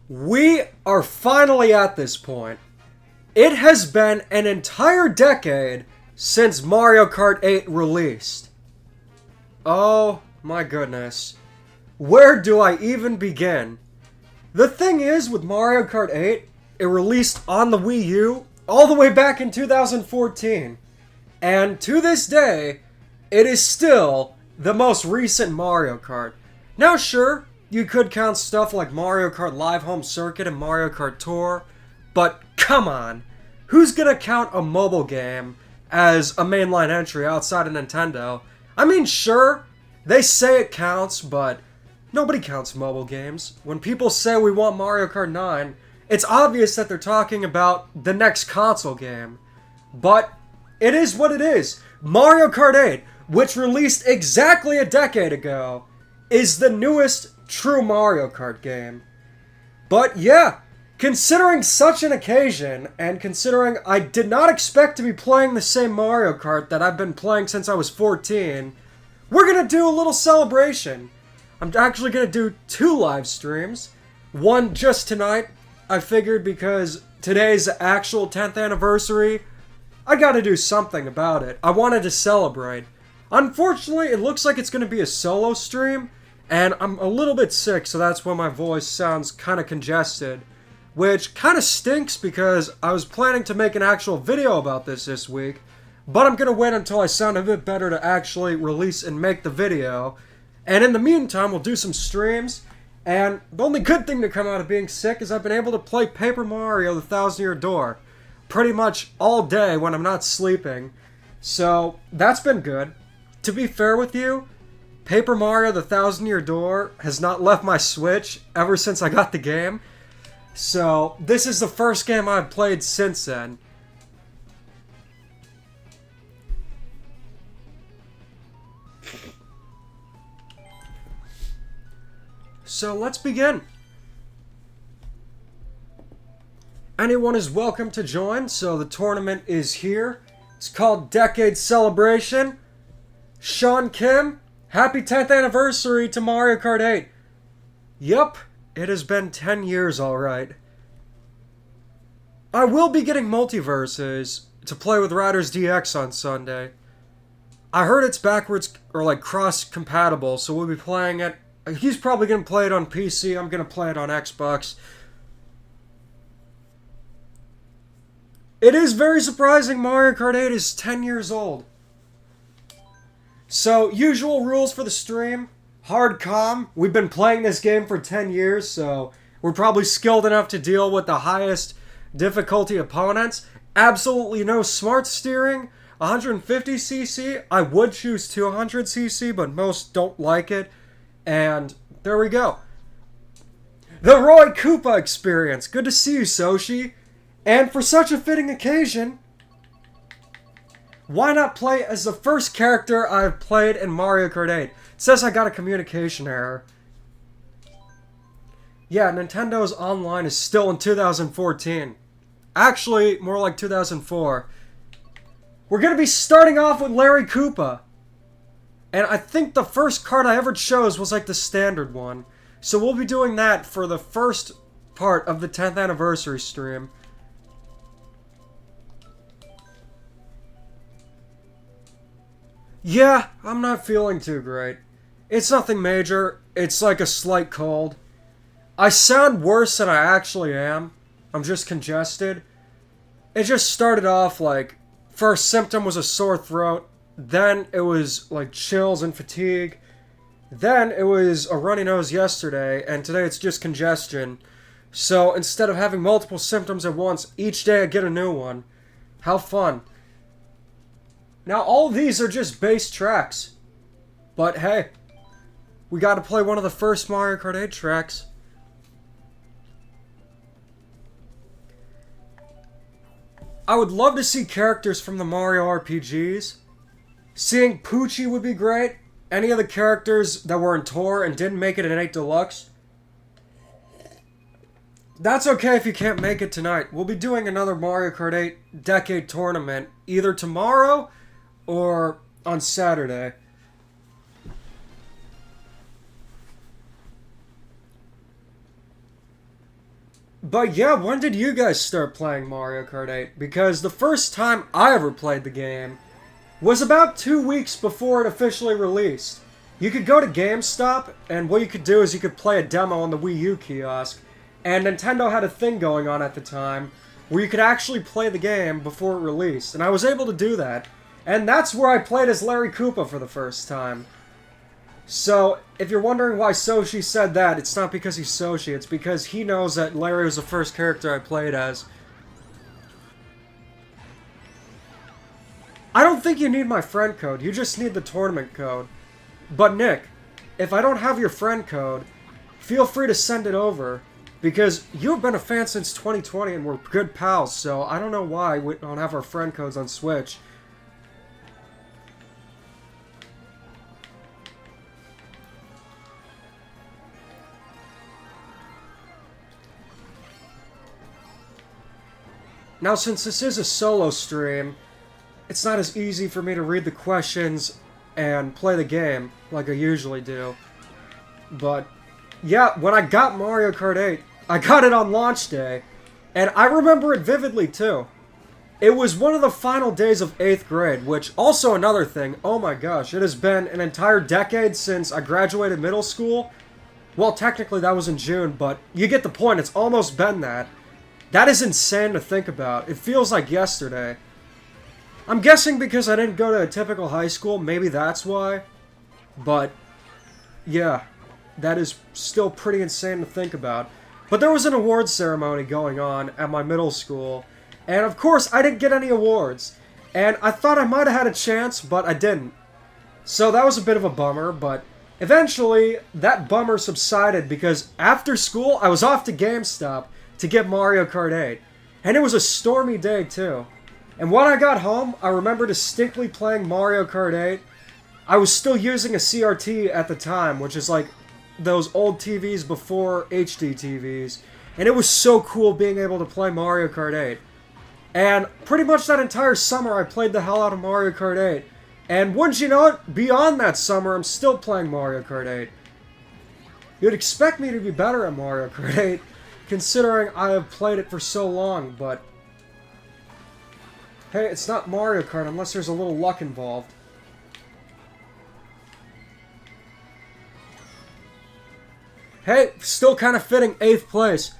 We are finally at this point. It has been an entire decade since Mario Kart 8 released. Oh my goodness. Where do I even begin? The thing is, with Mario Kart 8, it released on the Wii U all the way back in 2014. And to this day, it is still the most recent Mario Kart. Now sure, you could count stuff like Mario Kart Live Home Circuit and Mario Kart Tour, but come on, who's gonna count a mobile game as a mainline entry outside of Nintendo? I mean, sure, they say it counts, but nobody counts mobile games. When people say we want Mario Kart 9, it's obvious that they're talking about the next console game. But it is what it is. Mario Kart 8, which released exactly a decade ago, is the newest true Mario Kart game. But yeah, considering such an occasion, and considering I did not expect to be playing the same Mario Kart that I've been playing since I was 14, we're gonna do a little celebration. I'm actually gonna do 2 live streams. One just tonight, I figured, because today's the actual 10th anniversary, I gotta do something about it. I wanted to celebrate. Unfortunately, it looks like it's gonna be a solo stream, and I'm a little bit sick, so that's why my voice sounds kind of congested. Which kind of stinks because I was planning to make an actual video about this week, but I'm gonna wait until I sound a bit better to actually release and make the video. And in the meantime, we'll do some streams, and the only good thing to come out of being sick is I've been able to play Paper Mario the Thousand Year Door pretty much all day when I'm not sleeping. So, that's been good. To be fair with you, Paper Mario the Thousand Year Door has not left my Switch ever since I got the game. So, this is the first game I've played since then. So, let's begin. Anyone is welcome to join, so the tournament is here. It's called Decade Celebration. Sean Kim, happy 10th anniversary to Mario Kart 8. Yup, it has been 10 years, alright. I will be getting Multiverses to play with Riders DX on Sunday. I heard it's backwards, or like cross-compatible, so we'll be playing it. He's probably going to play it on PC, I'm going to play it on Xbox. It is very surprising Mario Kart 8 is 10 years old. So, usual rules for the stream. Hard calm. We've been playing this game for 10 years, so we're probably skilled enough to deal with the highest difficulty opponents. Absolutely no smart steering. 150cc. I would choose 200cc, but most don't like it. And there we go. The Roy Koopa experience. Good to see you, Soshi. And for such a fitting occasion, why not play as the first character I've played in Mario Kart 8? It says I got a communication error. Yeah, Nintendo's online is still in 2014. Actually, more like 2004. We're going to be starting off with Larry Koopa. And I think the first card I ever chose was like the standard one. So we'll be doing that for the first part of the 10th anniversary stream. Yeah, I'm not feeling too great. It's nothing major. It's like a slight cold. I sound worse than I actually am. I'm just congested. It just started off like, first symptom was a sore throat. Then it was like chills and fatigue. Then it was a runny nose yesterday. And today it's just congestion. So instead of having multiple symptoms at once, each day I get a new one. How fun. Now, all these are just base tracks. But hey, we gotta play one of the first Mario Kart 8 tracks. I would love to see characters from the Mario RPGs. Seeing Poochie would be great. Any of the characters that were in Tour and didn't make it in 8 Deluxe. That's okay if you can't make it tonight. We'll be doing another Mario Kart 8 Decade Tournament either tomorrow or on Saturday. But yeah, when did you guys start playing Mario Kart 8? Because the first time I ever played the game was about 2 weeks before it officially released. You could go to GameStop, and what you could do is you could play a demo on the Wii U kiosk, and Nintendo had a thing going on at the time where you could actually play the game before it released, and I was able to do that. And that's where I played as Larry Koopa for the first time. So, if you're wondering why Soshi said that, it's not because he's Soshi, it's because he knows that Larry was the first character I played as. I don't think you need my friend code, you just need the tournament code. But Nick, if I don't have your friend code, feel free to send it over, because you've been a fan since 2020 and we're good pals, so I don't know why we don't have our friend codes on Switch. Now, since this is a solo stream, it's not as easy for me to read the questions and play the game like I usually do. But, yeah, when I got Mario Kart 8, I got it on launch day, and I remember it vividly, too. It was one of the final days of 8th grade, which, also another thing, oh my gosh, it has been an entire decade since I graduated middle school. Well, technically that was in June, but you get the point, it's almost been that. That is insane to think about. It feels like yesterday. I'm guessing because I didn't go to a typical high school, maybe that's why. But, yeah, that is still pretty insane to think about. But there was an awards ceremony going on at my middle school, and of course I didn't get any awards. And I thought I might have had a chance, but I didn't. So that was a bit of a bummer, but eventually that bummer subsided because after school I was off to GameStop to get Mario Kart 8. And it was a stormy day, too. And when I got home, I remember distinctly playing Mario Kart 8. I was still using a CRT at the time, which is like those old TVs before HD TVs. And it was so cool being able to play Mario Kart 8. And pretty much that entire summer, I played the hell out of Mario Kart 8. And wouldn't you know it, beyond that summer, I'm still playing Mario Kart 8. You'd expect me to be better at Mario Kart 8, considering I have played it for so long, but hey, it's not Mario Kart unless there's a little luck involved. Hey, still kind of fitting 8th place.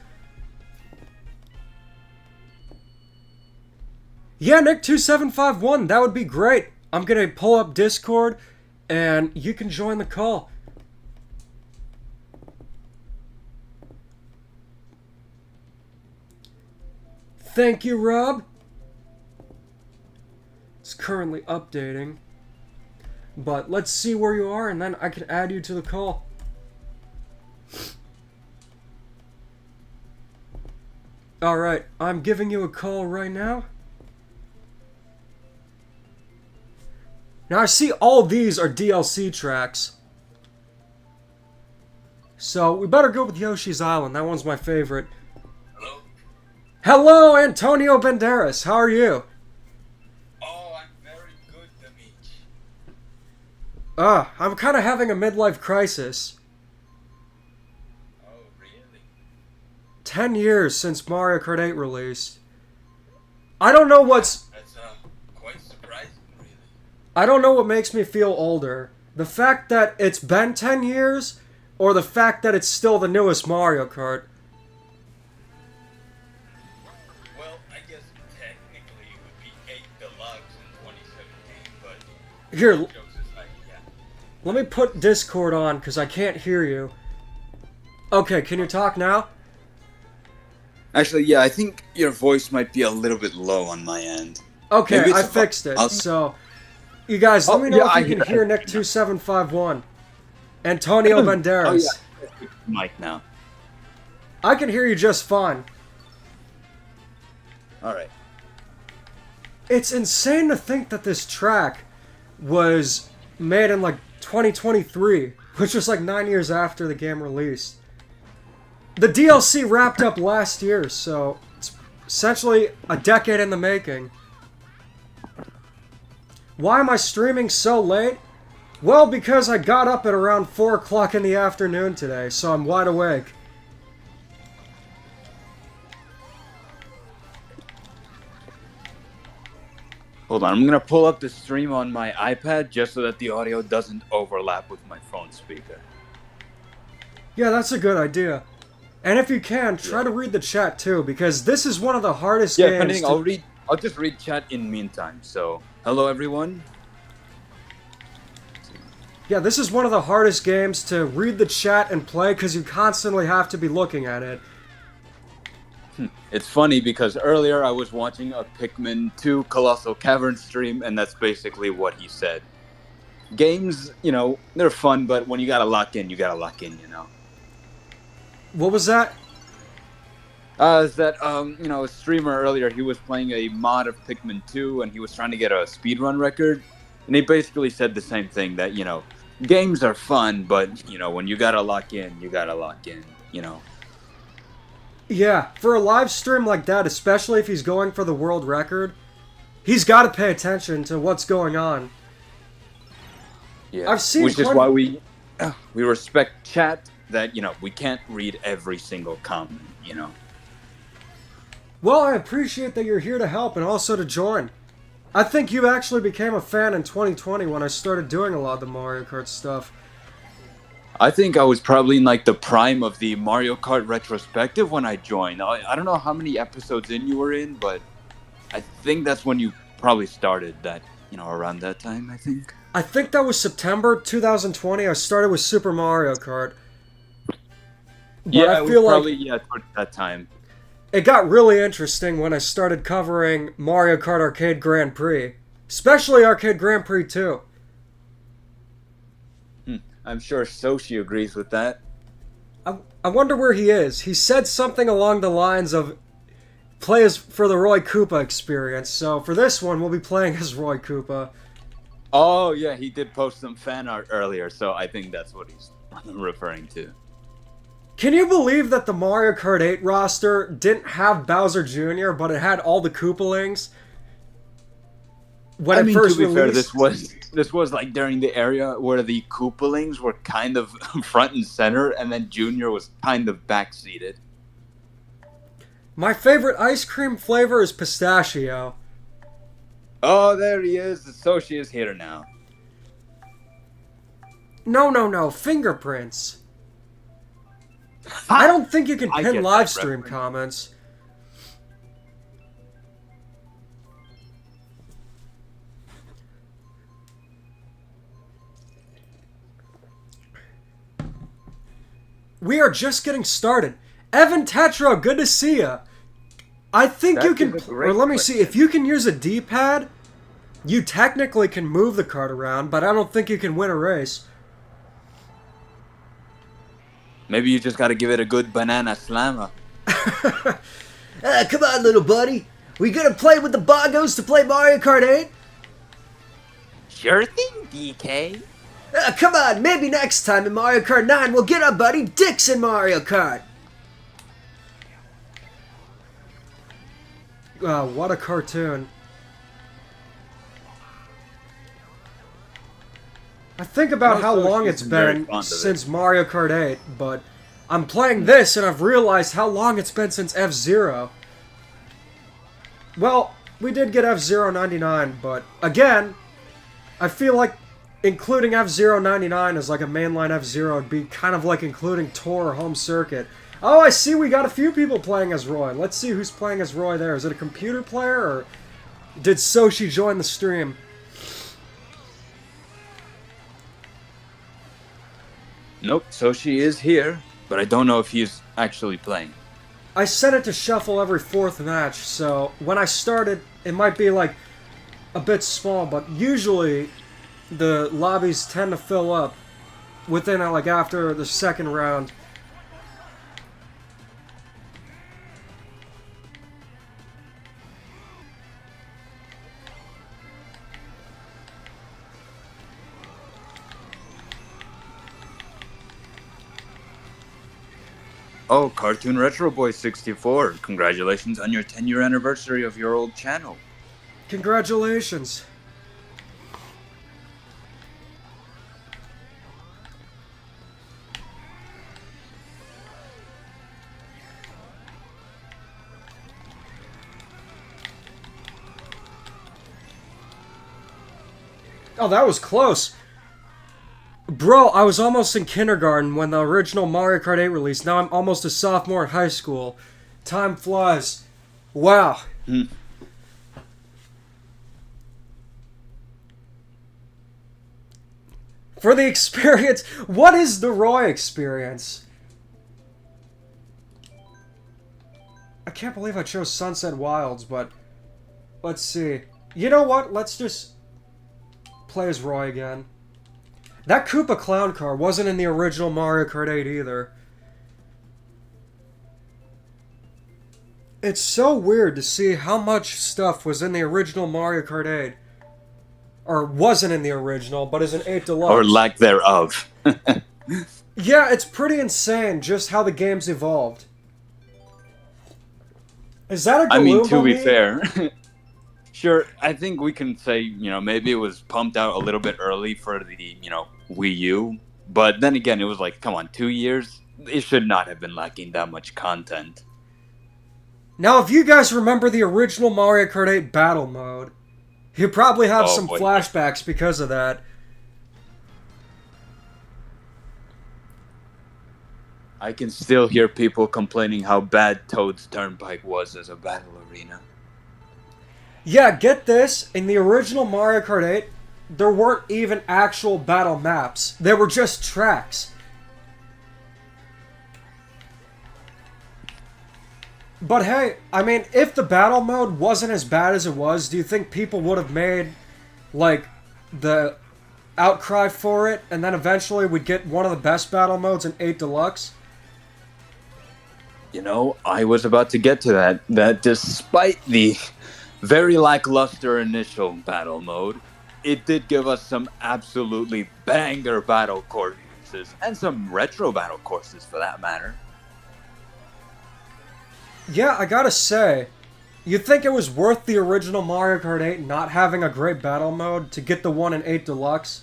Yeah, Nick2751, that would be great. I'm gonna pull up Discord, and you can join the call. Thank you, Rob. It's currently updating. But let's see where you are, and then I can add you to the call. Alright, I'm giving you a call right now. Now I see all these are DLC tracks. So we better go with Yoshi's Island. That one's my favorite. Hello? Hello, Antonio Banderas. How are you? Oh, I'm very good, Demeech. I'm kind of having a midlife crisis. Oh, really? 10 years since Mario Kart 8 released. I don't know what's... That's quite surprising, really. I don't know what makes me feel older. The fact that it's been 10 years, or the fact that it's still the newest Mario Kart. Well, I guess technically it would be 8 Deluxe in 2017, but... Here, jokes aside, yeah. let me put Discord on, because I can't hear you. Okay, can you talk now? Actually, yeah, I think your voice might be a little bit low on my end. Okay, Maybe it's I fixed it. So, you guys, let me know yeah, if you can hear Nick2751. Antonio Banderas. Oh, yeah. Mic now. I can hear you just fine. Alright. It's insane to think that this track was made in like 2023, which was like 9 years after the game released. The DLC wrapped up last year, so it's essentially a decade in the making. Why am I streaming so late? Well, because I got up at around 4 o'clock in the afternoon today, so I'm wide awake. Hold on, I'm gonna pull up the stream on my iPad just so that the audio doesn't overlap with my phone speaker. Yeah, that's a good idea. And if you can, try to read the chat too, because this is one of the hardest Yeah, if games. anything, I'll just read chat in meantime. So, hello everyone. Yeah, this is one of the hardest games to read the chat and play because you constantly have to be looking at it. It's funny because earlier I was watching a Pikmin 2 Colossal Cavern stream, and that's basically what he said. Games, they're fun, but when you gotta lock in, What was that? Is that a streamer earlier, he was playing a mod of Pikmin 2 and he was trying to get a speedrun record, and he basically said the same thing, that games are fun, but when you gotta lock in, Yeah, for a live stream like that, especially if he's going for the world record, he's got to pay attention to what's going on. Yeah, I've seen which is why we respect chat, that we can't read every single comment. Well, I appreciate that you're here to help and also to join. I think you actually became a fan in 2020 when I started doing a lot of the Mario Kart stuff. I think I was probably in like the prime of the Mario Kart retrospective when I joined. I don't know how many episodes in you were in, but I think that's when you probably started that, around that time, I think. I think that was September 2020. I started with Super Mario Kart. But Yeah, I feel like towards that time. it got really interesting when I started covering Mario Kart Arcade Grand Prix. Especially Arcade Grand Prix 2. I'm sure Soshi agrees with that. I wonder where he is. He said something along the lines of play as for the Roy Koopa experience. So for this one, we'll be playing as Roy Koopa. Oh, yeah, he did post some fan art earlier, so I think that's what he's referring to. Can you believe that the Mario Kart 8 roster didn't have Bowser Jr., but it had all the Koopalings? When I it mean, first to be fair, released? this was like during the area where the Koopalings were kind of front and center, and then Junior was kind of backseated. My favorite ice cream flavor is pistachio. Oh, there he is. The Soshi is here now. No, fingerprints. I don't think you can I pin get live that stream reference. comments. We are just getting started. Evan Tetra, good to see ya. I think you can, or let me see, if you can use a D-pad, you technically can move the cart around, but I don't think you can win a race. Maybe you just got to give it a good banana slammer. Come on, little buddy. We gonna play with the Boggos to play Mario Kart 8? Sure thing, DK. Come on, maybe next time in Mario Kart 9 we'll get our buddy Dix in Mario Kart. What a cartoon. I think about how long it's been since Mario Kart 8, but I'm playing this and I've realized how long it's been since F-Zero. Well, we did get F-Zero 99, but again, I feel like including F-Zero 99 as like a mainline F-Zero would be kind of like including Tour or Home Circuit. Oh, I see we got a few people playing as Roy. Let's see who's playing as Roy there. Is it a computer player or did Soshi join the stream? Nope, Soshi is here, but I don't know if he's actually playing. I set it to shuffle every fourth match, so when I started, it might be like a bit small, but usually the lobbies tend to fill up within like after the second round. Oh, Cartoon Retro Boy 64, congratulations on your 10-year anniversary of your old channel. Congratulations. Oh, that was close. Bro, I was almost in kindergarten when the original Mario Kart 8 released. Now I'm almost a sophomore in high school. Time flies. Wow. Hmm. For the experience, what is the Roy experience? I can't believe I chose Sunset Wilds, but let's see. You know what? Let's just play as Roy again. That Koopa Clown car wasn't in the original Mario Kart 8 either. It's so weird to see how much stuff was in the original Mario Kart 8. Or wasn't in the original, but is an 8 Deluxe. Or lack thereof. Yeah, it's pretty insane just how the game's evolved. Is that a Galooba I mean, to be meme? fair, sure, I think we can say, maybe it was pumped out a little bit early for the, Wii U. But then again, it was like, come on, 2 years? It should not have been lacking that much content. Now, if you guys remember the original Mario Kart 8 battle mode, you probably have Oh, some boy. flashbacks because of that. I can still hear people complaining how bad Toad's Turnpike was as a battle arena. Yeah, get this. In the original Mario Kart 8, there weren't even actual battle maps. They were just tracks. But hey, I mean, if the battle mode wasn't as bad as it was, do you think people would have made, like, the outcry for it, and then eventually we'd get one of the best battle modes in 8 Deluxe? I was about to get to that despite the very lackluster initial battle mode, it did give us some absolutely banger battle courses, and some retro battle courses for that matter. Yeah, I gotta say, you'd think it was worth the original Mario Kart 8 not having a great battle mode to get the one in 8 Deluxe?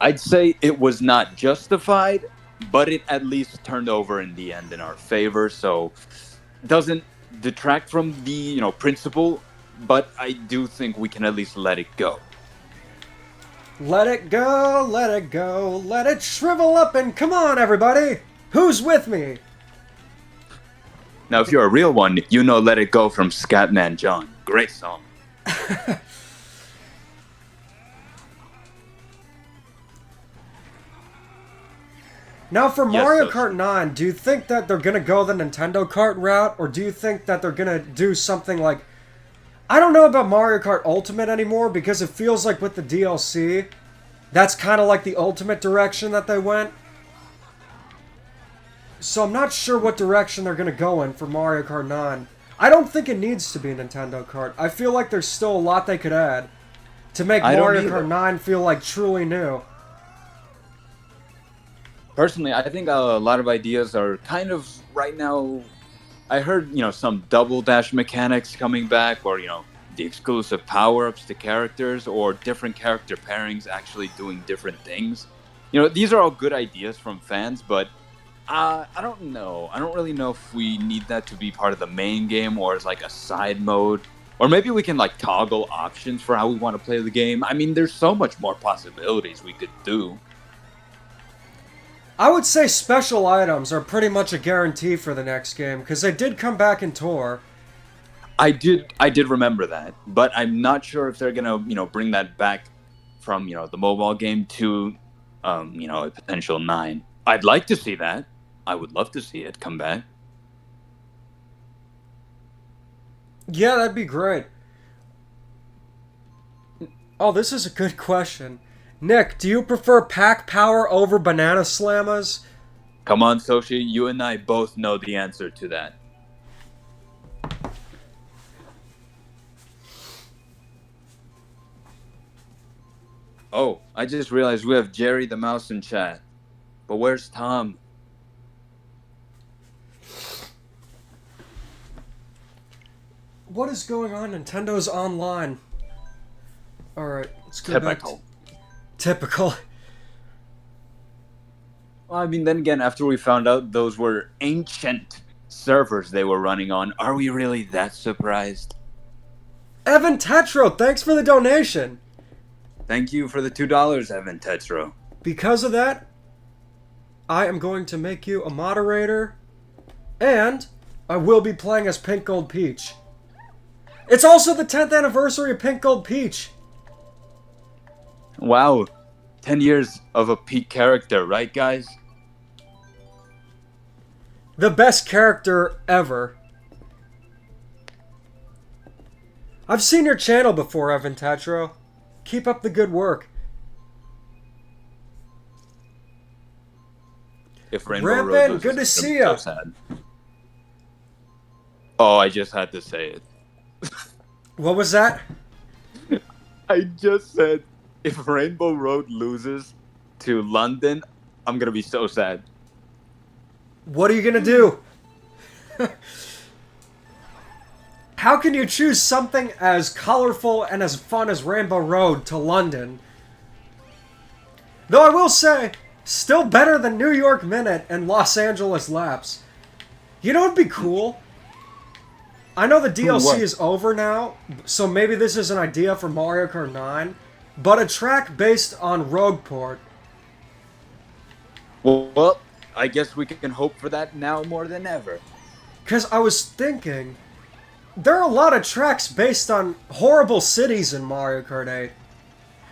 I'd say it was not justified, but it at least turned over in the end in our favor, so doesn't detract from the, principle, but I do think we can at least let it go. Let it go, let it go, let it shrivel up and come on, everybody! Who's with me? Now, if you're a real one, Let It Go from Scatman John. Great song. Now, for Yes, Mario Sosa. Kart 9, do you think that they're gonna go the Nintendo Kart route, or do you think that they're gonna do something like... I don't know about Mario Kart Ultimate anymore, because it feels like with the DLC, that's kind of like the ultimate direction that they went. So I'm not sure what direction they're gonna go in for Mario Kart 9. I don't think it needs to be a Nintendo Kart. I feel like there's still a lot they could add to make I don't Mario either. Kart 9 feel like truly new. Personally, I think a lot of ideas are kind of right now. I heard, some double dash mechanics coming back, or, the exclusive power ups to characters, or different character pairings actually doing different things. These are all good ideas from fans, but I don't know. I don't really know if we need that to be part of the main game or as like a side mode. Or maybe we can like toggle options for how we want to play the game. I mean, there's so much more possibilities we could do. I would say special items are pretty much a guarantee for the next game, because they did come back in Tour. I did remember that, but I'm not sure if they're gonna, bring that back from, the mobile game to, a potential 9. I'd like to see that. I would love to see it come back. Yeah, that'd be great. Oh, this is a good question. Nick, do you prefer Pack Power over Banana Slammas? Come on, Soshi, you and I both know the answer to that. Oh, I just realized we have Jerry the Mouse in chat. But where's Tom? What is going on? Nintendo's online. Alright, let's go Typical. back to... Typical. Well, I mean, then again, after we found out those were ancient servers they were running on, are we really that surprised? Evan Tetro, thanks for the donation. Thank you for the $2, Evan Tetro. Because of that, I am going to make you a moderator, and I will be playing as Pink Gold Peach. It's also the 10th anniversary of Pink Gold Peach. Wow. 10 years of a peak character, right, guys? The best character ever. I've seen your channel before, Evan Tetro. Keep up the good work. If Rainbow Rampin', Road loses, good to I'm see so ya. sad. Oh, I just had to say it. What was that? I just said, if Rainbow Road loses to London, I'm gonna be so sad. What are you gonna do? How can you choose something as colorful and as fun as Rainbow Road to London? Though I will say, still better than New York Minute and Los Angeles Laps. You know what'd be cool? I know the DLC What? is over now, so maybe this is an idea for Mario Kart 9, but a track based on Rogueport. Well, I guess we can hope for that now more than ever. Because I was thinking, there are a lot of tracks based on horrible cities in Mario Kart 8.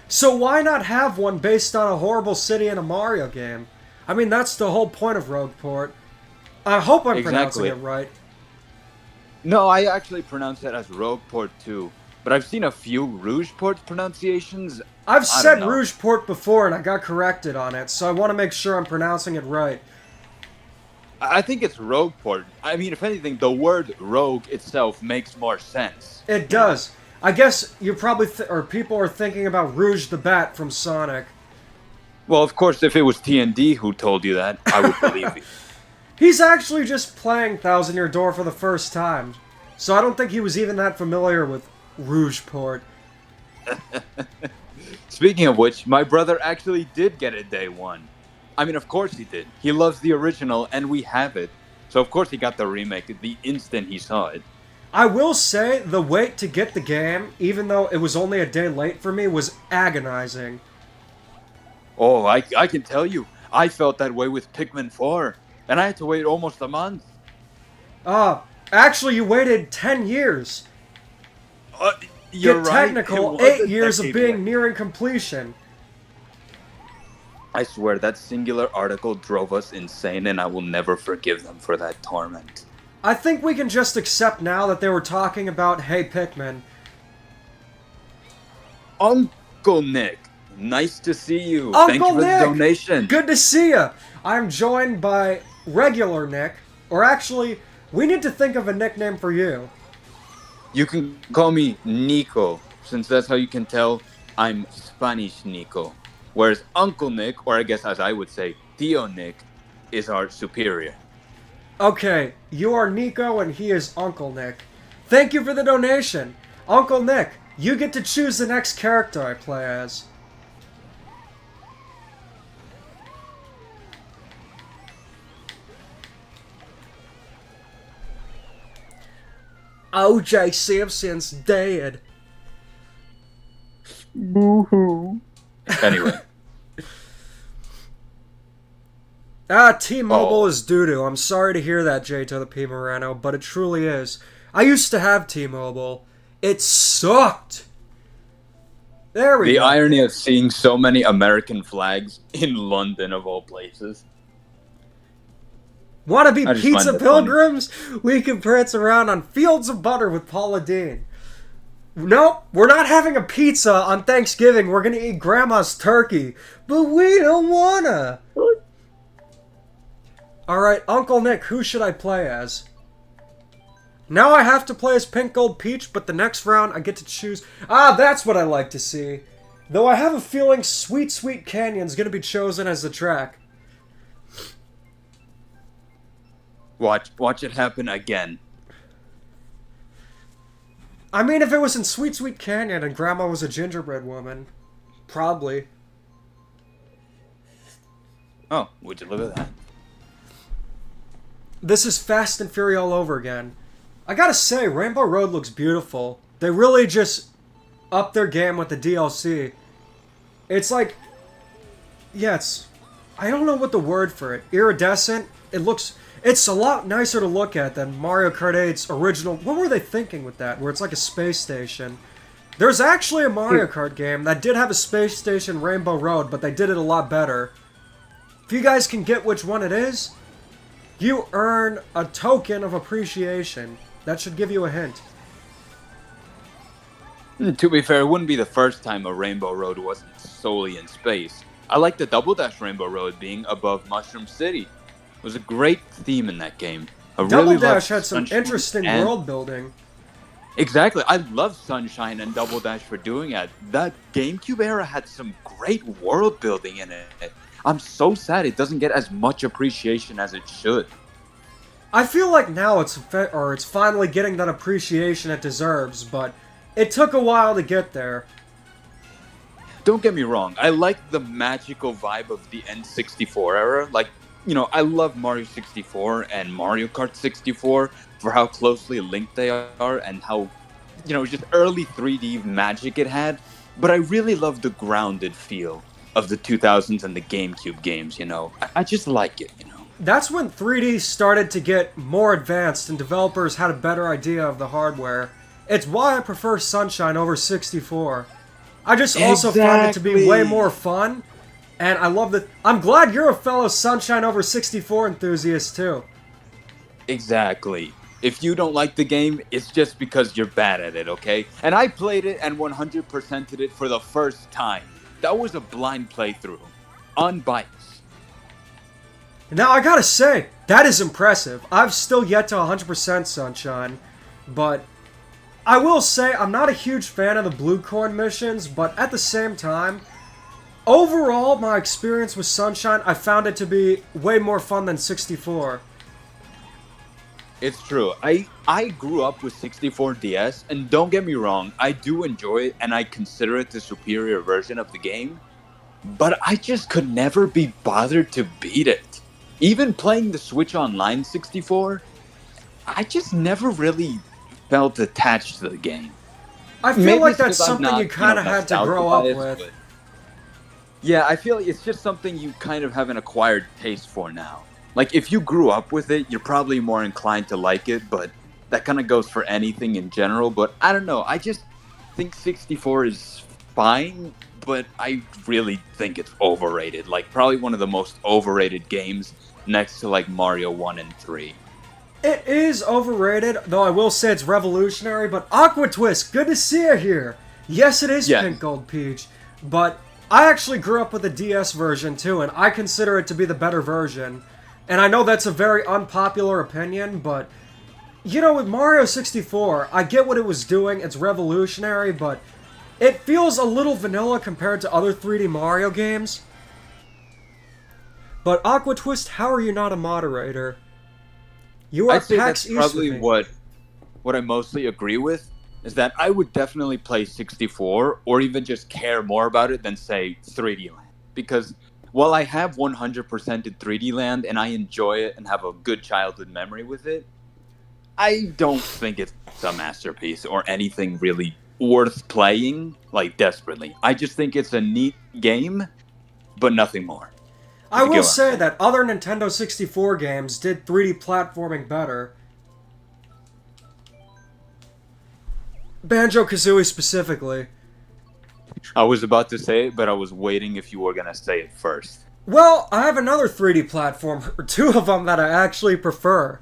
So why not have one based on a horrible city in a Mario game? I mean, that's the whole point of Rogueport. I hope I'm pronouncing Exactly. it right. No, I actually pronounce it as Rogueport too, but I've seen a few Rougeport pronunciations. I've I said don't know. Rougeport before and I got corrected on it, so I want to make sure I'm pronouncing it right. I think it's Rogueport. I mean, if anything, the word rogue itself makes more sense. It does. I guess you probably or people are thinking about Rouge the Bat from Sonic. Well, of course, if it was TND who told you that, I would believe you. He's actually just playing Thousand Year Door for the first time, so I don't think he was even that familiar with Rougeport. Speaking of which, my brother actually did get it day one. I mean, of course he did. He loves the original, and we have it. So of course he got the remake the instant he saw it. I will say, the wait to get the game, even though it was only a day late for me, was agonizing. Oh, I can tell you, I felt that way with Pikmin 4, and I had to wait almost a month. Actually you waited 10 years. You're Get right. technical, It was 8 a years of decade being away. nearing completion. I swear, that singular article drove us insane, and I will never forgive them for that torment. I think we can just accept now that they were talking about Hey Pikmin. Uncle Nick, nice to see you. Uncle Thank you for Nick! the donation. Good to see ya! I'm joined by regular Nick, or actually, we need to think of a nickname for you. You can call me Nico, since that's how you can tell I'm Spanish Nico. Whereas Uncle Nick, or I guess as I would say, Tío Nick, is our superior. Okay, you are Nico and he is Uncle Nick. Thank you for the donation. Uncle Nick, you get to choose the next character I play as. O.J. Simpson's dead. Boo-hoo. Anyway. T-Mobile Oh. is doo-doo. I'm sorry to hear that, J to the P. Moreno, but it truly is. I used to have T-Mobile. It sucked. There we The go. irony of seeing so many American flags in London, of all places. Wanna be I just find pizza that pilgrims? We can prance around on fields of butter with Paula Deen. Nope, we're not having a pizza on Thanksgiving. We're gonna eat Grandma's turkey. But we don't wanna. Alright, Uncle Nick, who should I play as? Now I have to play as Pink Gold Peach, but the next round I get to choose... that's what I like to see. Though I have a feeling Sweet Sweet Canyon's gonna be chosen as the track. Watch it happen again. I mean, if it was in Sweet Sweet Canyon and Grandma was a gingerbread woman, probably. Oh, would you look at that? This is Fast and Fury all over again. I gotta say, Rainbow Road looks beautiful. They really just upped their game with the DLC. It's like, yeah, I don't know what the word for it. Iridescent. It's a lot nicer to look at than Mario Kart 8's original. What were they thinking with that? Where it's like a space station. There's actually a Mario Kart game that did have a space station, Rainbow Road, but they did it a lot better. If you guys can get which one it is, you earn a token of appreciation. That should give you a hint. To be fair, it wouldn't be the first time a Rainbow Road wasn't solely in space. I like the Double Dash Rainbow Road being above Mushroom City. It was a great theme in that game. Double Dash had some interesting world building. Exactly. I love Sunshine and Double Dash for doing it. That GameCube era had some great world building in it. I'm so sad it doesn't get as much appreciation as it should. I feel like now it's finally getting that appreciation it deserves, but it took a while to get there. Don't get me wrong. I like the magical vibe of the N64 era. Like, you know, I love Mario 64 and Mario Kart 64 for how closely linked they are and how, you know, just early 3D magic it had. But I really love the grounded feel of the 2000s and the GameCube games, you know. I just like it, you know. That's when 3D started to get more advanced and developers had a better idea of the hardware. It's why I prefer Sunshine over 64. I just also find it to be way more fun. And I love that. I'm glad you're a fellow Sunshine over 64 enthusiast too. Exactly. If you don't like the game, it's just because you're bad at it, okay? And I played it and 100%ed it for the first time. That was a blind playthrough. Unbiased. Now I gotta say, that is impressive. I've still yet to 100% Sunshine. But I will say I'm not a huge fan of the Blue Coin missions, but at the same time, overall, my experience with Sunshine, I found it to be way more fun than 64. It's true. I grew up with 64 DS, and don't get me wrong, I do enjoy it, and I consider it the superior version of the game, but I just could never be bothered to beat it. Even playing the Switch Online 64, I just never really felt attached to the game. I feel like that's something you kind of had to grow up with. But yeah, I feel like it's just something you kind of have an acquired taste for now. Like, if you grew up with it, you're probably more inclined to like it, but that kind of goes for anything in general. But I don't know, I just think 64 is fine, but I really think it's overrated. Like, probably one of the most overrated games next to, like, Mario 1 and 3. It is overrated, though I will say it's revolutionary, but Aqua Twist, good to see you here! Yes, it is Pink Gold Peach, but I actually grew up with the DS version too, and I consider it to be the better version. And I know that's a very unpopular opinion, but, you know, with Mario 64, I get what it was doing, it's revolutionary, but it feels a little vanilla compared to other 3D Mario games. But Aqua Twist, how are you not a moderator? You are I'd say PAX that's probably what I mostly agree with, is that I would definitely play 64, or even just care more about it than, say, 3D Land. Because while I have 100%ed 3D Land, and I enjoy it and have a good childhood memory with it, I don't think it's a masterpiece or anything really worth playing, like, desperately. I just think it's a neat game, but nothing more. I will say that other Nintendo 64 games did 3D platforming better. Banjo-Kazooie specifically. I was about to say it, but I was waiting if you were going to say it first. Well, I have another 3D platform, or two of them that I actually prefer.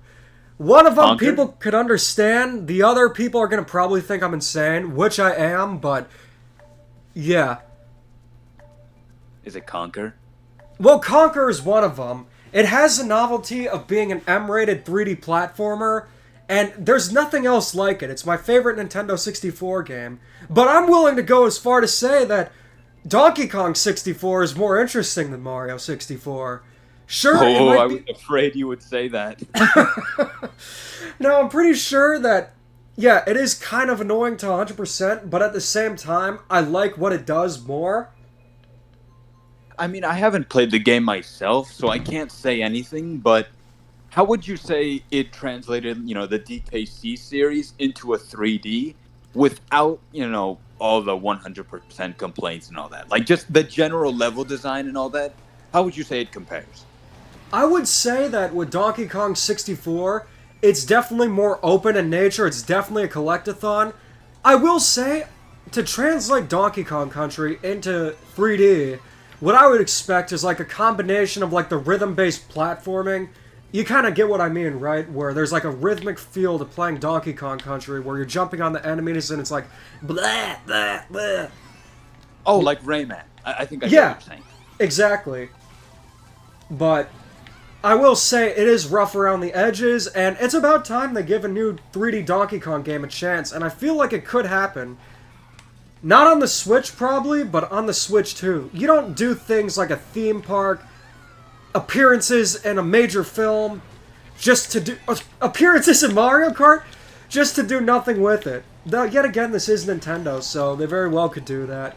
One of them people could understand, the other people are going to probably think I'm insane, which I am, but yeah. Is it Conker? Well, Conker is one of them. It has the novelty of being an M-rated 3D platformer, and there's nothing else like it. It's my favorite Nintendo 64 game. But I'm willing to go as far to say that Donkey Kong 64 is more interesting than Mario 64. Sure, I was afraid you would say that. No, I'm pretty sure that, yeah, it is kind of annoying to 100%, but at the same time, I like what it does more. I mean, I haven't played the game myself, so I can't say anything, but how would you say it translated, you know, the DKC series into a 3D? without, all the 100% complaints and all that. Like just the general level design and all that. How would you say it compares? I would say that with Donkey Kong 64, it's definitely more open in nature. It's definitely a collectathon. I will say, to translate Donkey Kong Country into 3D, what I would expect is like a combination of like the rhythm-based platforming. You kind of get what I mean, right? Where there's like a rhythmic feel to playing Donkey Kong Country, where you're jumping on the enemies and it's like blah blah blah. Oh, like Rayman. I think I get what you're saying. Exactly. But I will say it is rough around the edges, and it's about time they give a new 3D Donkey Kong game a chance, and I feel like it could happen. Not on the Switch, probably, but on the Switch, too. You don't do things like a theme park, appearances in a major film, just to do... appearances in Mario Kart? Just to do nothing with it. Though, yet again, this is Nintendo, so they very well could do that.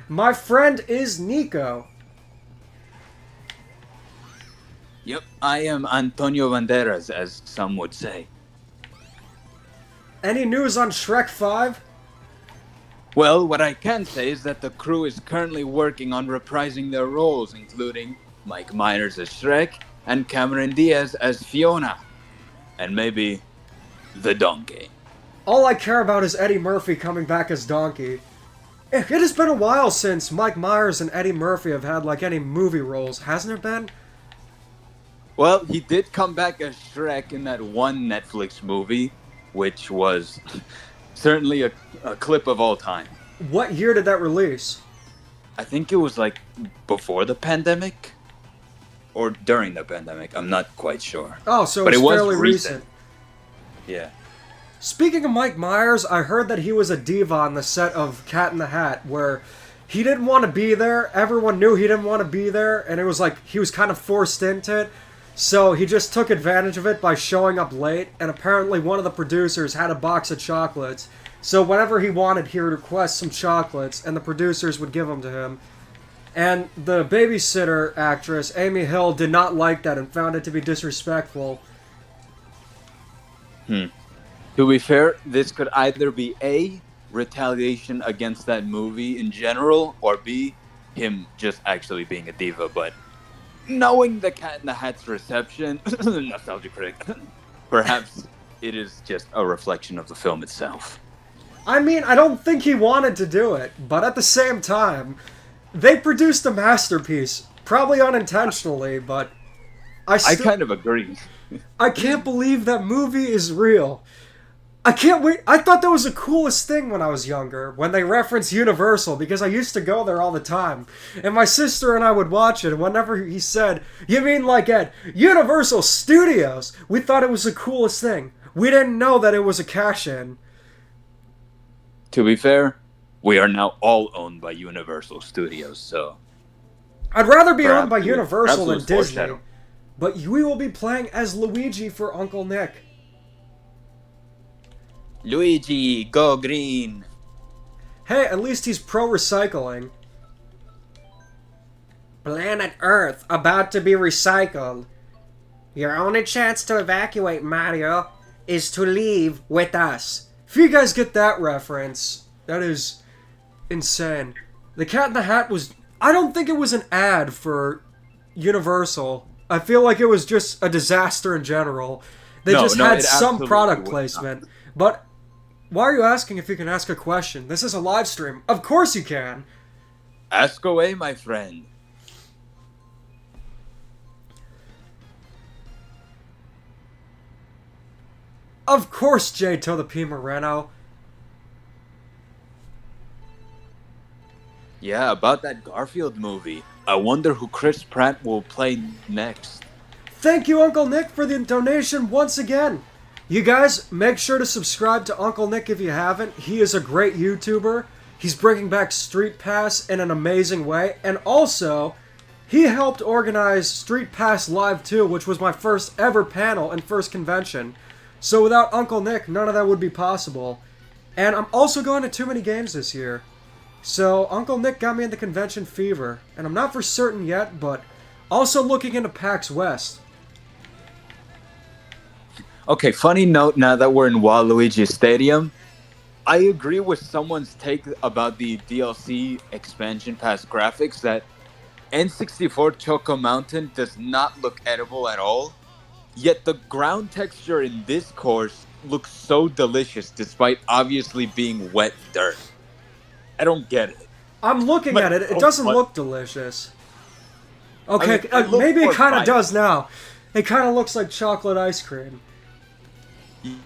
My friend is Nico. Yep, I am Antonio Banderas, as some would say. Any news on Shrek 5? Well, what I can say is that the crew is currently working on reprising their roles, including Mike Myers as Shrek and Cameron Diaz as Fiona. And maybe the donkey. All I care about is Eddie Murphy coming back as Donkey. It has been a while since Mike Myers and Eddie Murphy have had like any movie roles, hasn't it been? Well, he did come back as Shrek in that one Netflix movie, which was certainly a clip of all time. What year did that release? I think it was like before the pandemic or during the pandemic. I'm not quite sure. Oh, so but it's it was fairly recent. Yeah. Speaking of Mike Myers, I heard that he was a diva on the set of Cat in the Hat, where he didn't want to be there. Everyone knew he didn't want to be there, and it was like he was kind of forced into it. So he just took advantage of it by showing up late, and apparently one of the producers had a box of chocolates. So whenever he wanted, he would request some chocolates, and the producers would give them to him. And the babysitter actress, Amy Hill, did not like that and found it to be disrespectful. To be fair, this could either be A, retaliation against that movie in general, or B, him just actually being a diva, but knowing the Cat in the Hat's reception, nostalgia critic, perhaps it is just a reflection of the film itself. I mean, I don't think he wanted to do it, but at the same time, they produced a masterpiece. Probably unintentionally, but I kind of agree. I can't believe that movie is real. I can't wait. I thought that was the coolest thing when I was younger, when they referenced Universal, because I used to go there all the time. And my sister and I would watch it, and whenever he said, "You mean like at Universal Studios?" we thought it was the coolest thing. We didn't know that it was a cash-in. To be fair, we are now all owned by Universal Studios, so... I'd rather be owned by Perhaps Universal than it's Disney. foreshadow. But we will be playing as Luigi for Uncle Nick. Luigi, go green! Hey, at least he's pro-recycling. Planet Earth about to be recycled. Your only chance to evacuate, Mario, is to leave with us. If you guys get that reference, that is insane. The Cat in the Hat was... I don't think it was an ad for Universal. I feel like it was just a disaster in general. They just had some product placement. But why are you asking if you can ask a question? This is a live stream. Of course you can. Ask away, my friend. Of course, J. To the P. Moreno. Yeah, about that Garfield movie. I wonder who Chris Pratt will play next. Thank you, Uncle Nick, for the donation once again. You guys, make sure to subscribe to Uncle Nick if you haven't. He is a great YouTuber. He's bringing back Street Pass in an amazing way. And also, he helped organize Street Pass Live 2, which was my first ever panel and first convention. So without Uncle Nick, none of that would be possible. And I'm also going to too many games this year. So Uncle Nick got me into convention fever. And I'm not for certain yet, but also looking into PAX West. Okay, funny note now that we're in Waluigi Stadium. I agree with someone's take about the DLC expansion pass graphics that N64 Choco Mountain does not look edible at all. Yet the ground texture in this course looks so delicious despite obviously being wet dirt. I don't get it. I'm looking But at it. it's It so doesn't fun. look delicious. I mean, Okay, it looks maybe it more kind of vibrant. does now. It kind of looks like chocolate ice cream.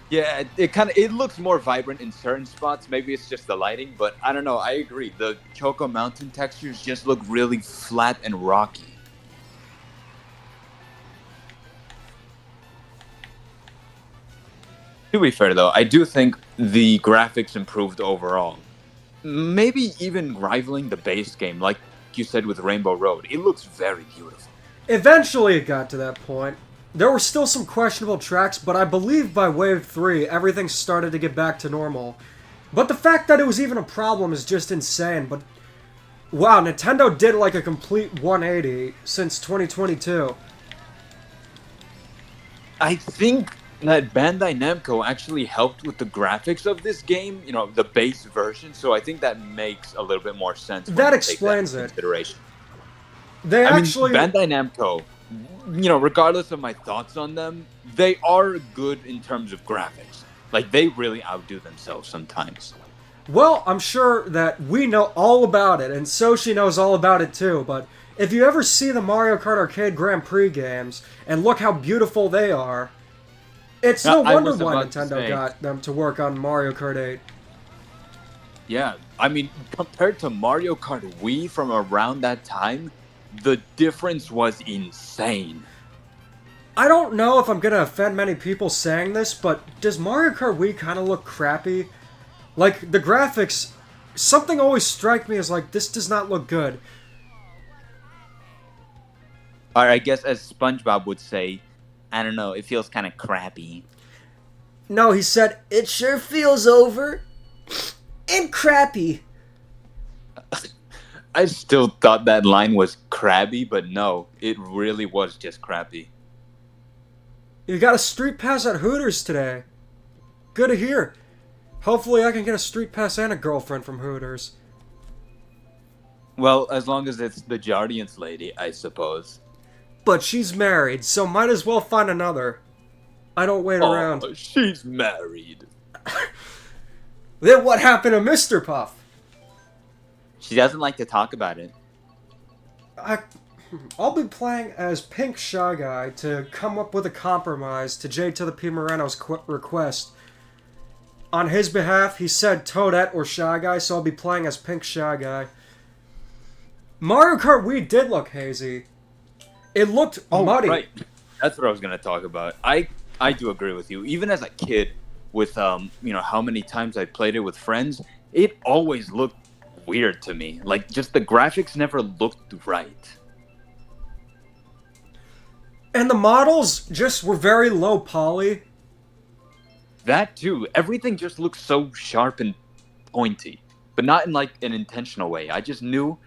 Yeah, it looks more vibrant in certain spots. Maybe it's just the lighting, but I don't know. I agree. The Choco Mountain textures just look really flat and rocky. To be fair, though, I do think the graphics improved overall. Maybe even rivaling the base game, like you said with Rainbow Road. It looks very beautiful. Eventually, it got to that point. There were still some questionable tracks, but I believe by Wave 3, everything started to get back to normal. But the fact that it was even a problem is just insane. But wow, Nintendo did like a complete 180 since 2022. I think that Bandai Namco actually helped with the graphics of this game, the base version. So I think that makes a little bit more sense. When That you take explains into it. consideration. They I actually. mean, Bandai Namco, regardless of my thoughts on them, they are good in terms of graphics. Like, they really outdo themselves sometimes. Well, I'm sure that we know all about it, and Soshi knows all about it too, but if you ever see the Mario Kart Arcade Grand Prix games, and look how beautiful they are, it's no I wonder was why about to Nintendo say- got them to work on Mario Kart 8. Yeah, I mean, compared to Mario Kart Wii from around that time, the difference was insane. I don't know if I'm gonna offend many people saying this, but does Mario Kart Wii kind of look crappy? Like, the graphics, something always strike me as like, this does not look good. Or I guess as SpongeBob would say, I don't know, it feels kind of crappy. No, he said, it sure feels over and crappy. I still thought that line was crabby, but no, it really was just crappy. You got a street pass at Hooters today. Good to hear. Hopefully I can get a street pass and a girlfriend from Hooters. Well, as long as it's the Jardiance lady, I suppose. But she's married, so might as well find another. I don't wait around. Oh, she's married. Then what happened to Mr. Puff? She doesn't like to talk about it. I'll be playing as Pink Shy Guy to come up with a compromise to J to the P Moreno's request. On his behalf, he said Toadette or Shy Guy, so I'll be playing as Pink Shy Guy. Mario Kart Wii did look hazy. It looked muddy. Right. That's what I was going to talk about. I do agree with you. Even as a kid, with how many times I played it with friends, it always looked weird to me. Like, just the graphics never looked right. And the models just were very low poly. That too. Everything just looked so sharp and pointy, but not in like an intentional way. I just knew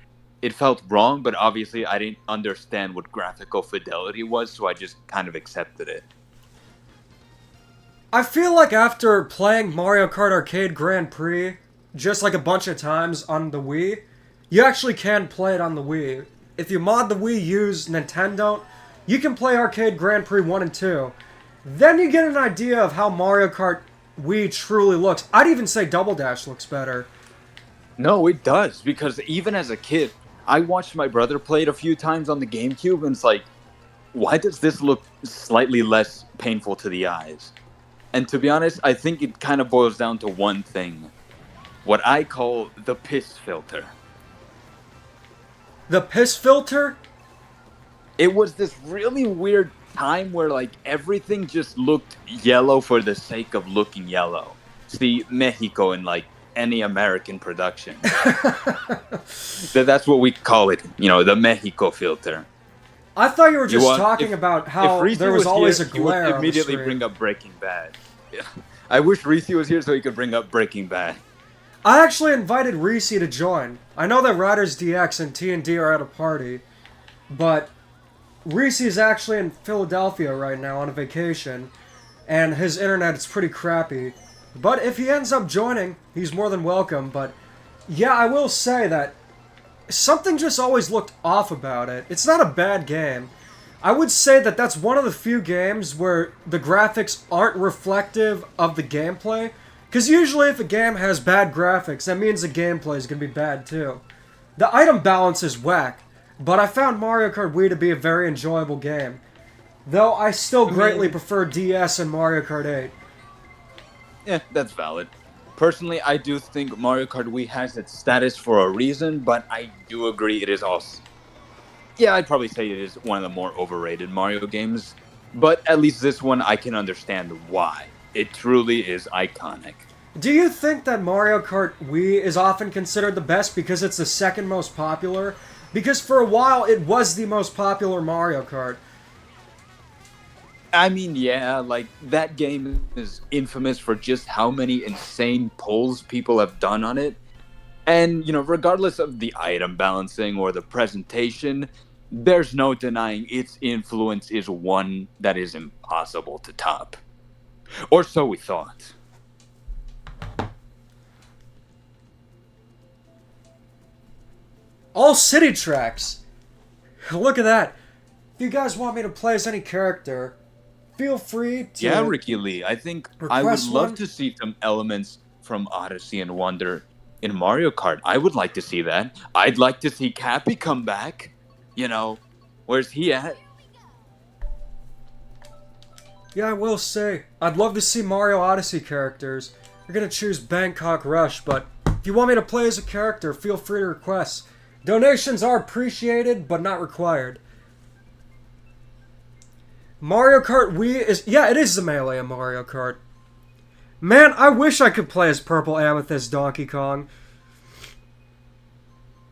it felt wrong, but obviously I didn't understand what graphical fidelity was, so I just kind of accepted it. I feel like after playing Mario Kart Arcade Grand Prix just like a bunch of times on the Wii, you actually can play it on the Wii. If you mod the Wii, use Nintendo, you can play Arcade Grand Prix 1 and 2. Then you get an idea of how Mario Kart Wii truly looks. I'd even say Double Dash looks better. No, it does, because even as a kid, I watched my brother play it a few times on the GameCube, and it's like, why does this look slightly less painful to the eyes? And to be honest, I think it kind of boils down to one thing. What I call the piss filter. The piss filter? It was this really weird time where like everything just looked yellow for the sake of looking yellow. See, Mexico in like any American production. That's what we call it, the Mexico filter. I thought you were just talking about how if Reese there was always here, a glare he would on the immediately screen. bring up Breaking Bad. Yeah. I wish Reese was here so he could bring up Breaking Bad. I actually invited Reese to join. I know that Riders DX and T&D are at a party, but Reese is actually in Philadelphia right now on a vacation, and his internet is pretty crappy. But if he ends up joining, he's more than welcome. But yeah, I will say that something just always looked off about it. It's not a bad game. I would say that that's one of the few games where the graphics aren't reflective of the gameplay. Because usually if a game has bad graphics, that means the gameplay is going to be bad too. The item balance is whack, but I found Mario Kart Wii to be a very enjoyable game. Though I still greatly prefer DS and Mario Kart 8. Yeah, that's valid. Personally, I do think Mario Kart Wii has its status for a reason, but I do agree it is also... Yeah, I'd probably say it is one of the more overrated Mario games, but at least this one I can understand why. It truly is iconic. Do you think that Mario Kart Wii is often considered the best because it's the second most popular? Because for a while it was the most popular Mario Kart. I mean, yeah, like, that game is infamous for just how many insane pulls people have done on it. And, you know, regardless of the item balancing or the presentation, there's no denying its influence is one that is impossible to top. Or so we thought. All city tracks! Look at that. If you guys want me to play as any character, feel free to... Yeah, Ricky Lee, I think I would request love one. to see some elements from Odyssey and Wonder in Mario Kart. I would like to see that. I'd like to see Cappy come back. You know, where's he at? Yeah, I will say, I'd love to see Mario Odyssey characters. You're gonna choose Bangkok Rush, but if you want me to play as a character, feel free to request. Donations are appreciated, but not required. Mario Kart Wii is... Yeah, it is the Melee of Mario Kart. Man, I wish I could play as Purple Amethyst Donkey Kong.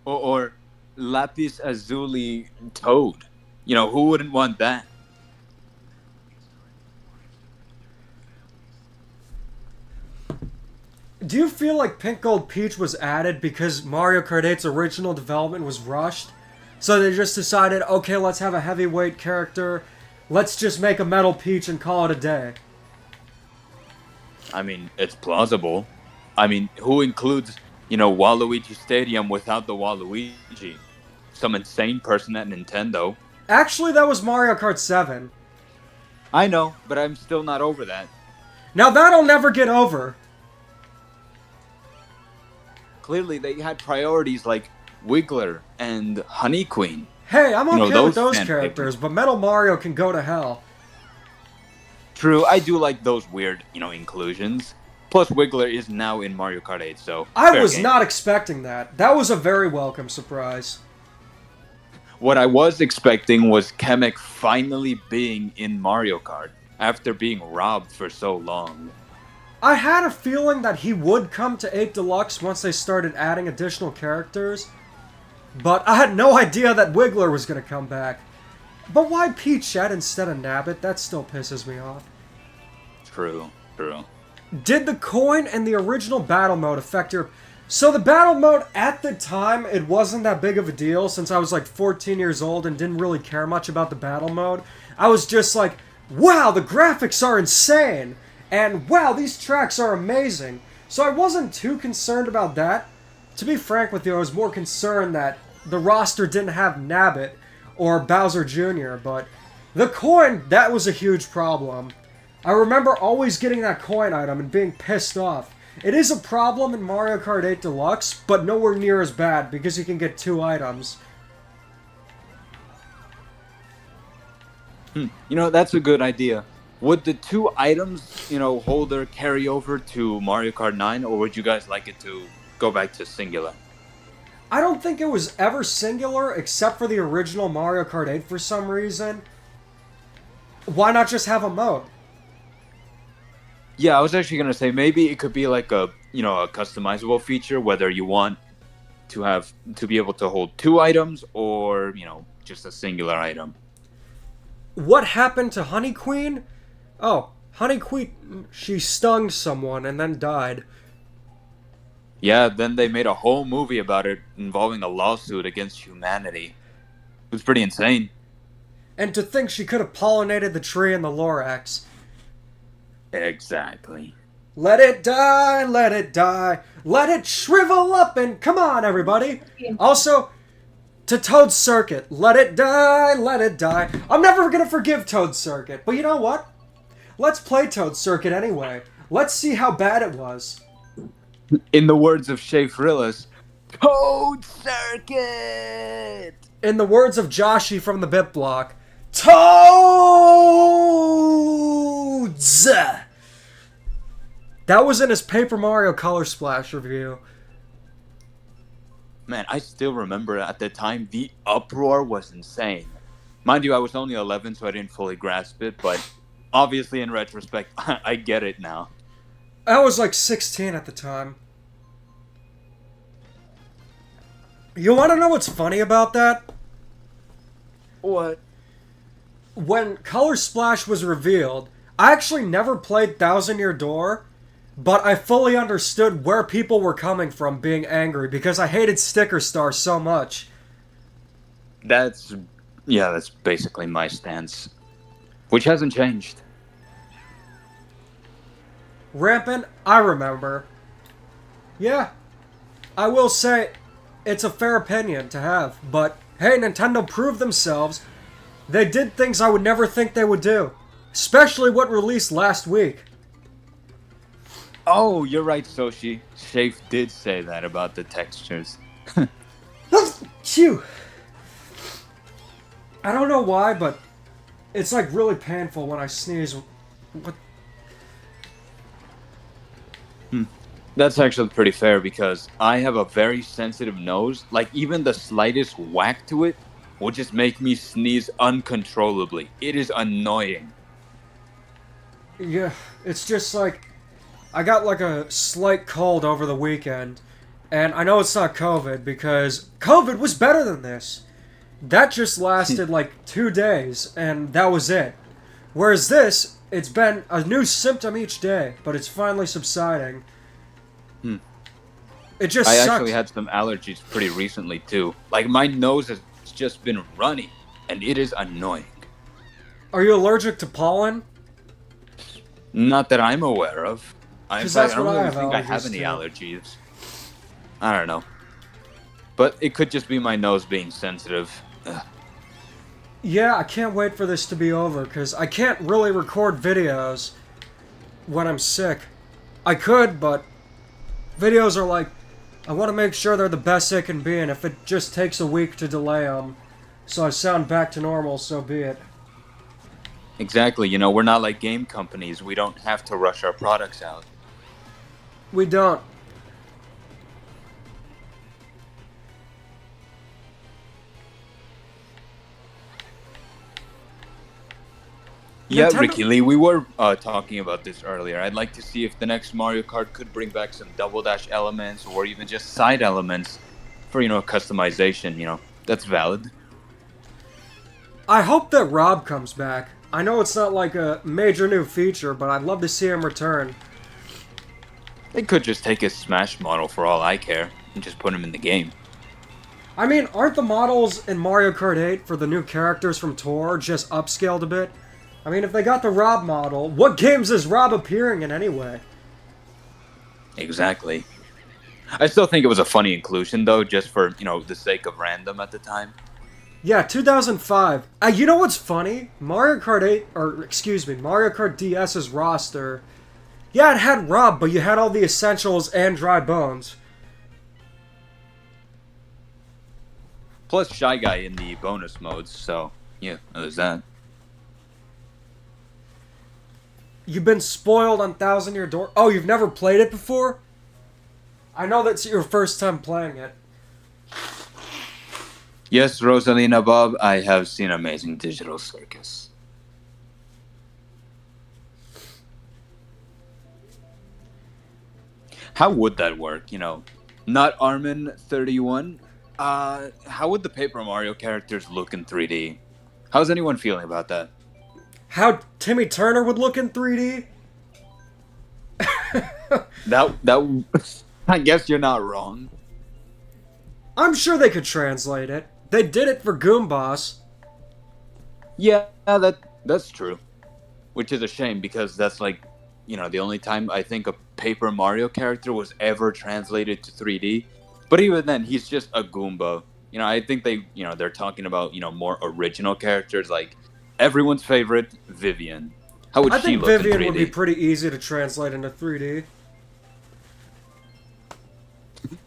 Or Lapis Lazuli Toad. You know, who wouldn't want that? Do you feel like Pink Gold Peach was added because Mario Kart 8's original development was rushed? So they just decided, okay, let's have a heavyweight character. Let's just make a Metal Peach and call it a day. I mean, it's plausible. I mean, who includes, you know, Waluigi Stadium without the Waluigi? Some insane person at Nintendo. Actually, that was Mario Kart 7. I know, but I'm still not over that. Now that'll never get over. Clearly, they had priorities like Wiggler and Honey Queen. Hey, I'm okay those with those fan characters, but Metal Mario can go to hell. True, I do like those weird, you know, inclusions. Plus, Wiggler is now in Mario Kart 8, so... I was game. not expecting that. That was a very welcome surprise. What I was expecting was Kamek finally being in Mario Kart, after being robbed for so long. I had a feeling that he would come to 8 Deluxe once they started adding additional characters, but I had no idea that Wiggler was going to come back. But why Peach Shed instead of Nabbit? That still pisses me off. True. Did the coin and the original battle mode affect your... So the battle mode, at the time, it wasn't that big of a deal since I was like 14 years old and didn't really care much about the battle mode. I was just like, wow, the graphics are insane! And wow, these tracks are amazing! So I wasn't too concerned about that. To be frank with you, I was more concerned that the roster didn't have Nabbit or Bowser Jr., but the coin, that was a huge problem. I remember always getting that coin item and being pissed off. It is a problem in Mario Kart 8 Deluxe, but nowhere near as bad because you can get 2 items. You know, that's a good idea. Would the 2 items, you know, holder carry over to Mario Kart 9, or would you guys like it to go back to singular? I don't think it was ever singular, except for the original Mario Kart 8 for some reason. Why not just have a mode? Yeah, I was actually going to say maybe it could be like a, you know, a customizable feature, whether you want to be able to hold 2 items or, you know, just a singular item. What happened to Honey Queen? Oh, Honey Queen, she stung someone and then died. Yeah, then they made a whole movie about it involving a lawsuit against humanity. It was pretty insane. And to think she could have pollinated the tree in the Lorax. Exactly. Let it die, let it die, let it shrivel up and come on, everybody. Also, to Toad Circuit, let it die, let it die. I'm never gonna forgive Toad Circuit, but you know what? Let's play Toad Circuit anyway. Let's see how bad it was. In the words of Shay Frillis, Code Circuit! In the words of Joshi from the Bit Block, Toads! That was in his Paper Mario Color Splash review. Man, I still remember at the time, the uproar was insane. Mind you, I was only 11, so I didn't fully grasp it, but obviously in retrospect, I get it now. I was like 16 at the time. You want to know what's funny about that? What? When Color Splash was revealed, I actually never played Thousand Year Door, but I fully understood where people were coming from being angry because I hated Sticker Star so much. That's basically my stance, which hasn't changed. Rampant, I remember. Yeah, I will say it's a fair opinion to have, but hey, Nintendo proved themselves. They did things I would never think they would do, especially what released last week. Oh, you're right, Soshi. Shafe did say that about the textures. Phew. I don't know why, but it's like really painful when I sneeze. What? That's actually pretty fair because I have a very sensitive nose. Like, even the slightest whack to it will just make me sneeze uncontrollably. It is annoying. Yeah, it's just like I got like a slight cold over the weekend, and I know it's not COVID because COVID was better than this. That just lasted like 2 days, and that was it. Whereas this, it's been a new symptom each day, but it's finally subsiding. It just I sucks. actually had some allergies pretty recently, too. Like, my nose has just been runny, and it is annoying. Are you allergic to pollen? Not that I'm aware of. In 'Cause fact, that's I don't what I really have think I have allergies any to. allergies. I don't know. But it could just be my nose being sensitive. Ugh. Yeah, I can't wait for this to be over, because I can't really record videos when I'm sick. I could, but videos are like, I want to make sure they're the best they can be, and if it just takes a week to delay them, so I sound back to normal, so be it. Exactly. You know, we're not like game companies. We don't have to rush our products out. We don't. Yeah, Nintendo- Ricky Lee, we were talking about this earlier. I'd like to see if the next Mario Kart could bring back some double dash elements or even just side elements for, customization. That's valid. I hope that Rob comes back. I know it's not like a major new feature, but I'd love to see him return. They could just take his Smash model for all I care and just put him in the game. I mean, aren't the models in Mario Kart 8 for the new characters from Tour just upscaled a bit? I mean, if they got the Rob model, what games is Rob appearing in anyway? Exactly. I still think it was a funny inclusion, though, just for, the sake of random at the time. Yeah, 2005. You know what's funny? Mario Kart 8, or excuse me, Mario Kart DS's roster. Yeah, it had Rob, but you had all the essentials and Dry Bones. Plus Shy Guy in the bonus modes, so, yeah, there's that. You've been spoiled on Thousand Year Door. Oh, you've never played it before? I know that's your first time playing it. Yes, Rosalina Bob, I have seen Amazing Digital Circus. How would that work? Not Armin31. How would the Paper Mario characters look in 3D? How's anyone feeling about that? How Timmy Turner would look in 3D? That I guess you're not wrong. I'm sure they could translate it. They did it for Goomboss. Yeah, that's true. Which is a shame because that's like the only time I think a Paper Mario character was ever translated to 3D. But even then, he's just a Goomba. I think they're talking about, more original characters like everyone's favorite Vivian. How would I she think look in Vivian would be 3D? pretty easy to translate into 3D.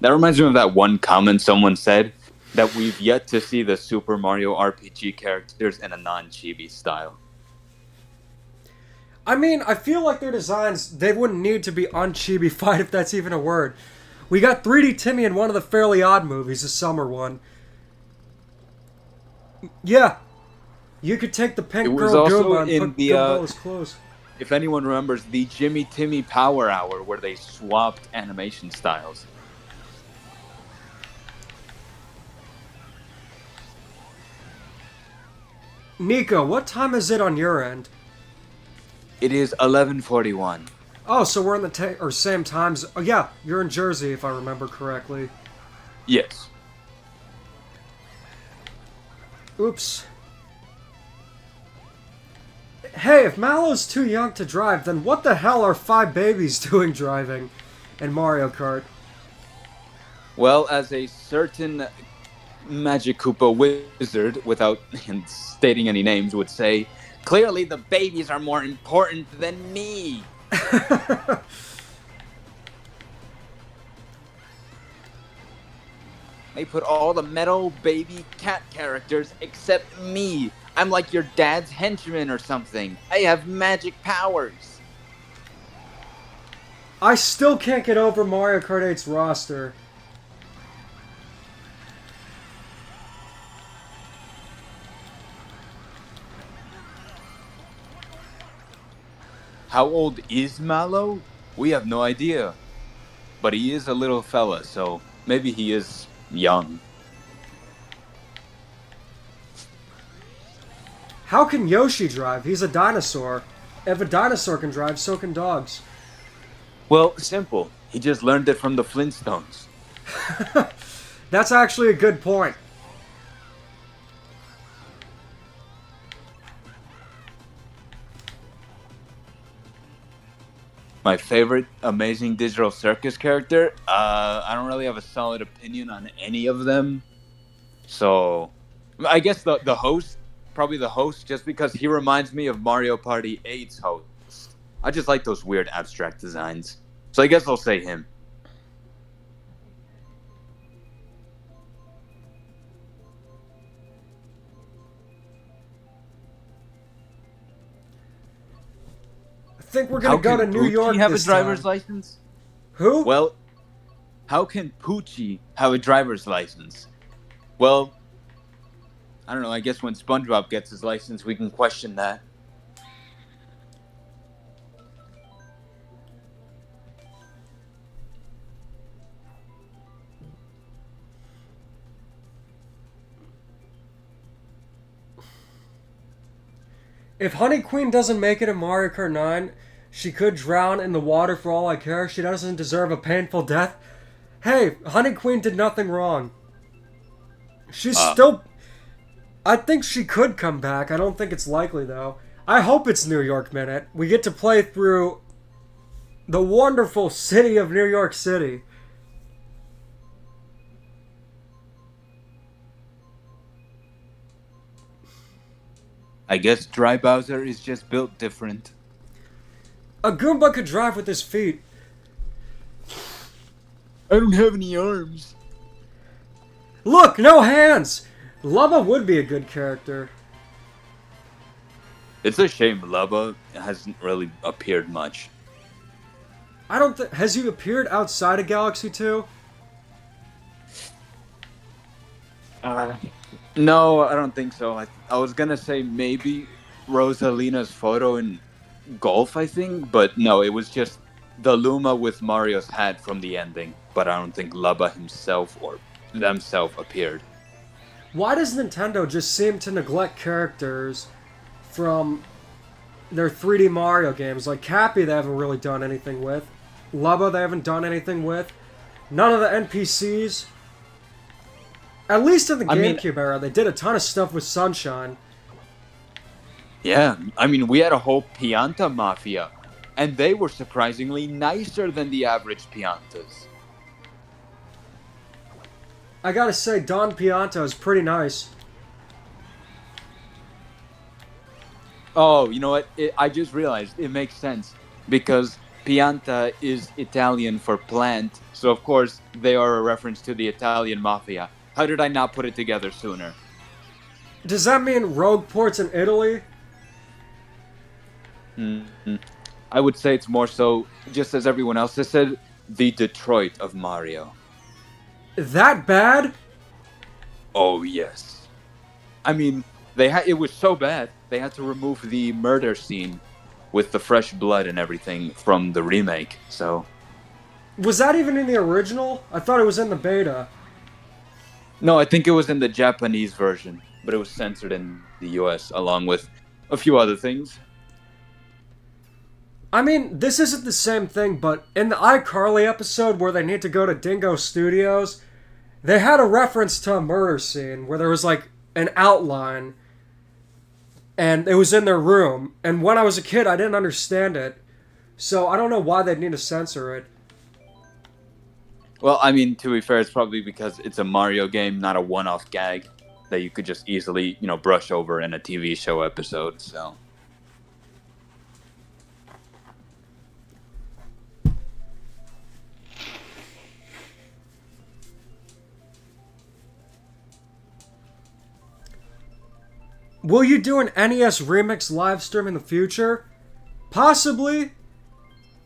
That reminds me of that one comment someone said that we've yet to see the Super Mario RPG characters in a non-chibi style. I mean, I feel like their designs, they wouldn't need to be unchibi-fied if that's even a word. We got 3D Timmy in one of the Fairly Odd movies, the summer one. Yeah, you could take the pink It was girl also Goomba and in put the, Goomba's clothes. If anyone remembers, the Jimmy Timmy Power Hour where they swapped animation styles. Nico, what time is it on your end? It is 11:41. Oh, so we're in the same times. Oh, yeah, you're in Jersey, if I remember correctly. Yes. Oops. Hey, if Mallow's too young to drive, then what the hell are 5 babies doing driving in Mario Kart? Well, as a certain Magic Koopa wizard, without stating any names, would say, clearly the babies are more important than me. They put all the metal baby cat characters except me. I'm like your dad's henchman or something. I have magic powers. I still can't get over Mario Kart 8's roster. How old is Mallow? We have no idea. But he is a little fella, so maybe he is young. How can Yoshi drive? He's a dinosaur. If a dinosaur can drive, so can dogs. Well, simple. He just learned it from the Flintstones. That's actually a good point. My favorite Amazing Digital Circus character? I don't really have a solid opinion on any of them. So, I guess the host, probably the host, just because he reminds me of Mario Party 8's host. I just like those weird abstract designs. So I guess I'll say him. I think we're gonna go to New York have this a driver's time. license? Who? Well, how can Poochie have a driver's license? Well, I don't know. I guess when SpongeBob gets his license, we can question that. If Honey Queen doesn't make it in Mario Kart 9, she could drown in the water for all I care. She doesn't deserve a painful death. Hey, Honey Queen did nothing wrong. She's still... I think she could come back. I don't think it's likely, though. I hope it's New York Minute. We get to play through the wonderful city of New York City. I guess Dry Bowser is just built different. A Goomba could drive with his feet. I don't have any arms. Look, no hands! Lubba would be a good character. It's a shame Lubba hasn't really appeared much. I don't think... Has he appeared outside of Galaxy 2? No, I don't think so. I was gonna say maybe Rosalina's photo in Golf, I think, but no, it was just the Luma with Mario's hat from the ending. But I don't think Lubba himself or themselves appeared. Why does Nintendo just seem to neglect characters from their 3D Mario games? Like Cappy they haven't really done anything with. Lubba they haven't done anything with. None of the NPCs. At least in the GameCube era, they did a ton of stuff with Sunshine. Yeah, I mean, we had a whole Pianta Mafia. and they were surprisingly nicer than the average Piantas. I gotta say, Don Pianta is pretty nice. Oh, you know what? I just realized it makes sense because Pianta is Italian for plant, so of course they are a reference to the Italian mafia. How did I not put it together sooner? Does that mean rogue ports in Italy? Hmm. I would say it's more so, just as everyone else has said, the Detroit of Mario. That bad? Oh yes. I mean, it was so bad they had to remove the murder scene with the fresh blood and everything from the remake. So Was that even in the original? I thought it was in the beta. no, I think it was in the Japanese version, but it was censored in the US along with a few other things. I mean, this isn't the same thing, but in the iCarly episode where they need to go to Dingo Studios, they had a reference to a murder scene where there was like an outline and it was in their room. And when I was a kid, I didn't understand it. So I don't know why they'd need to censor it. Well, I mean, to be fair, it's probably because it's a Mario game, not a one-off gag that you could just easily, brush over in a TV show episode. So Will you do an NES Remix live stream in the future? Possibly.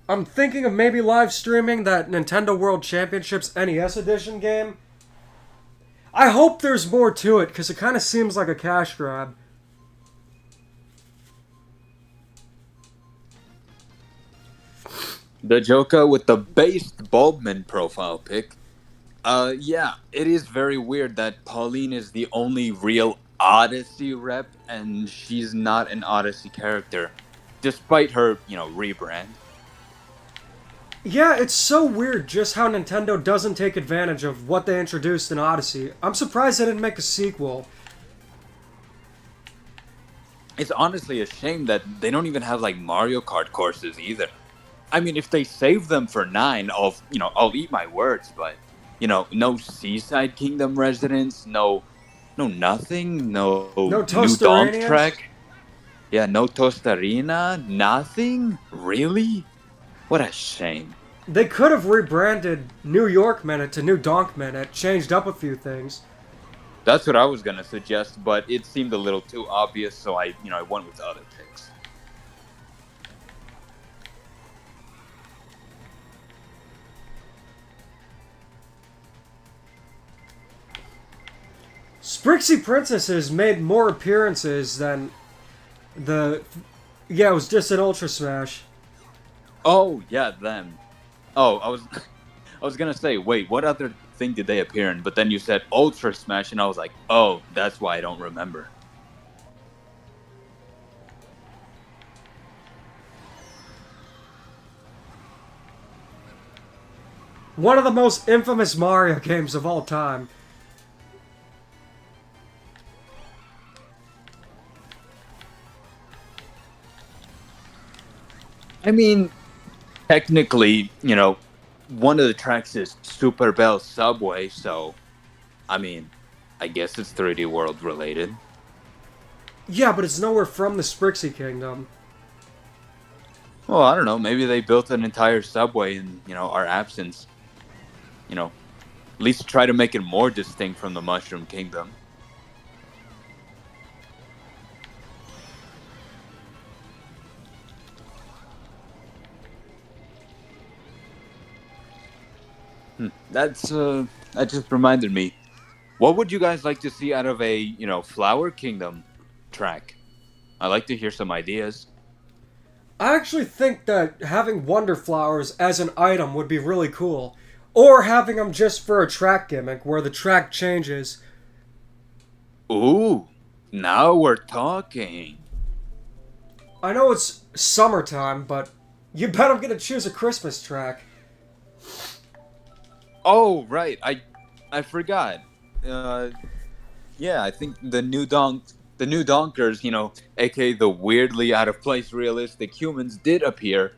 I'm thinking of maybe live streaming that Nintendo World Championships NES Edition game. I hope there's more to it, because it kind of seems like a cash grab. the Joker with the based Bulbman profile pic. Yeah, it is very weird that Pauline is the only real Odyssey rep, and she's not an Odyssey character, despite her, rebrand. Yeah, it's so weird just how Nintendo doesn't take advantage of what they introduced in Odyssey. I'm surprised they didn't make a sequel. It's honestly a shame that they don't even have like Mario Kart courses either. I mean, if they save them for 9, I'll eat my words, but no Seaside Kingdom residents, no nothing, no No new Donk Tostaranians? track. Yeah, no Tostarina, nothing? Really? What a shame. They could have rebranded New York Minute to New Donk Minute, changed up a few things. That's what I was gonna suggest, but it seemed a little too obvious, so I went with other picks. Sprixie Princesses made more appearances than the... Yeah, it was just an Ultra Smash. Oh yeah, them. Oh, I was gonna say, wait, what other thing did they appear in? But then you said Ultra Smash, and I was like, oh, that's why I don't remember. One of the most infamous Mario games of all time. I mean, technically, one of the tracks is Super Bell Subway, so I mean, I guess it's 3D World related. Yeah, but it's nowhere from the Sprixie Kingdom. Well, I don't know. Maybe they built an entire subway in our absence. At least try to make it more distinct from the Mushroom Kingdom. That just reminded me. What would you guys like to see out of a Flower Kingdom track? I'd like to hear some ideas. I actually think that having Wonder Flowers as an item would be really cool. Or having them just for a track gimmick where the track changes. Ooh, now we're talking. I know it's summertime, but you bet I'm gonna choose a Christmas track. Oh, right. I forgot. Yeah, I think the new Donkers, aka the weirdly out of place realistic humans, did appear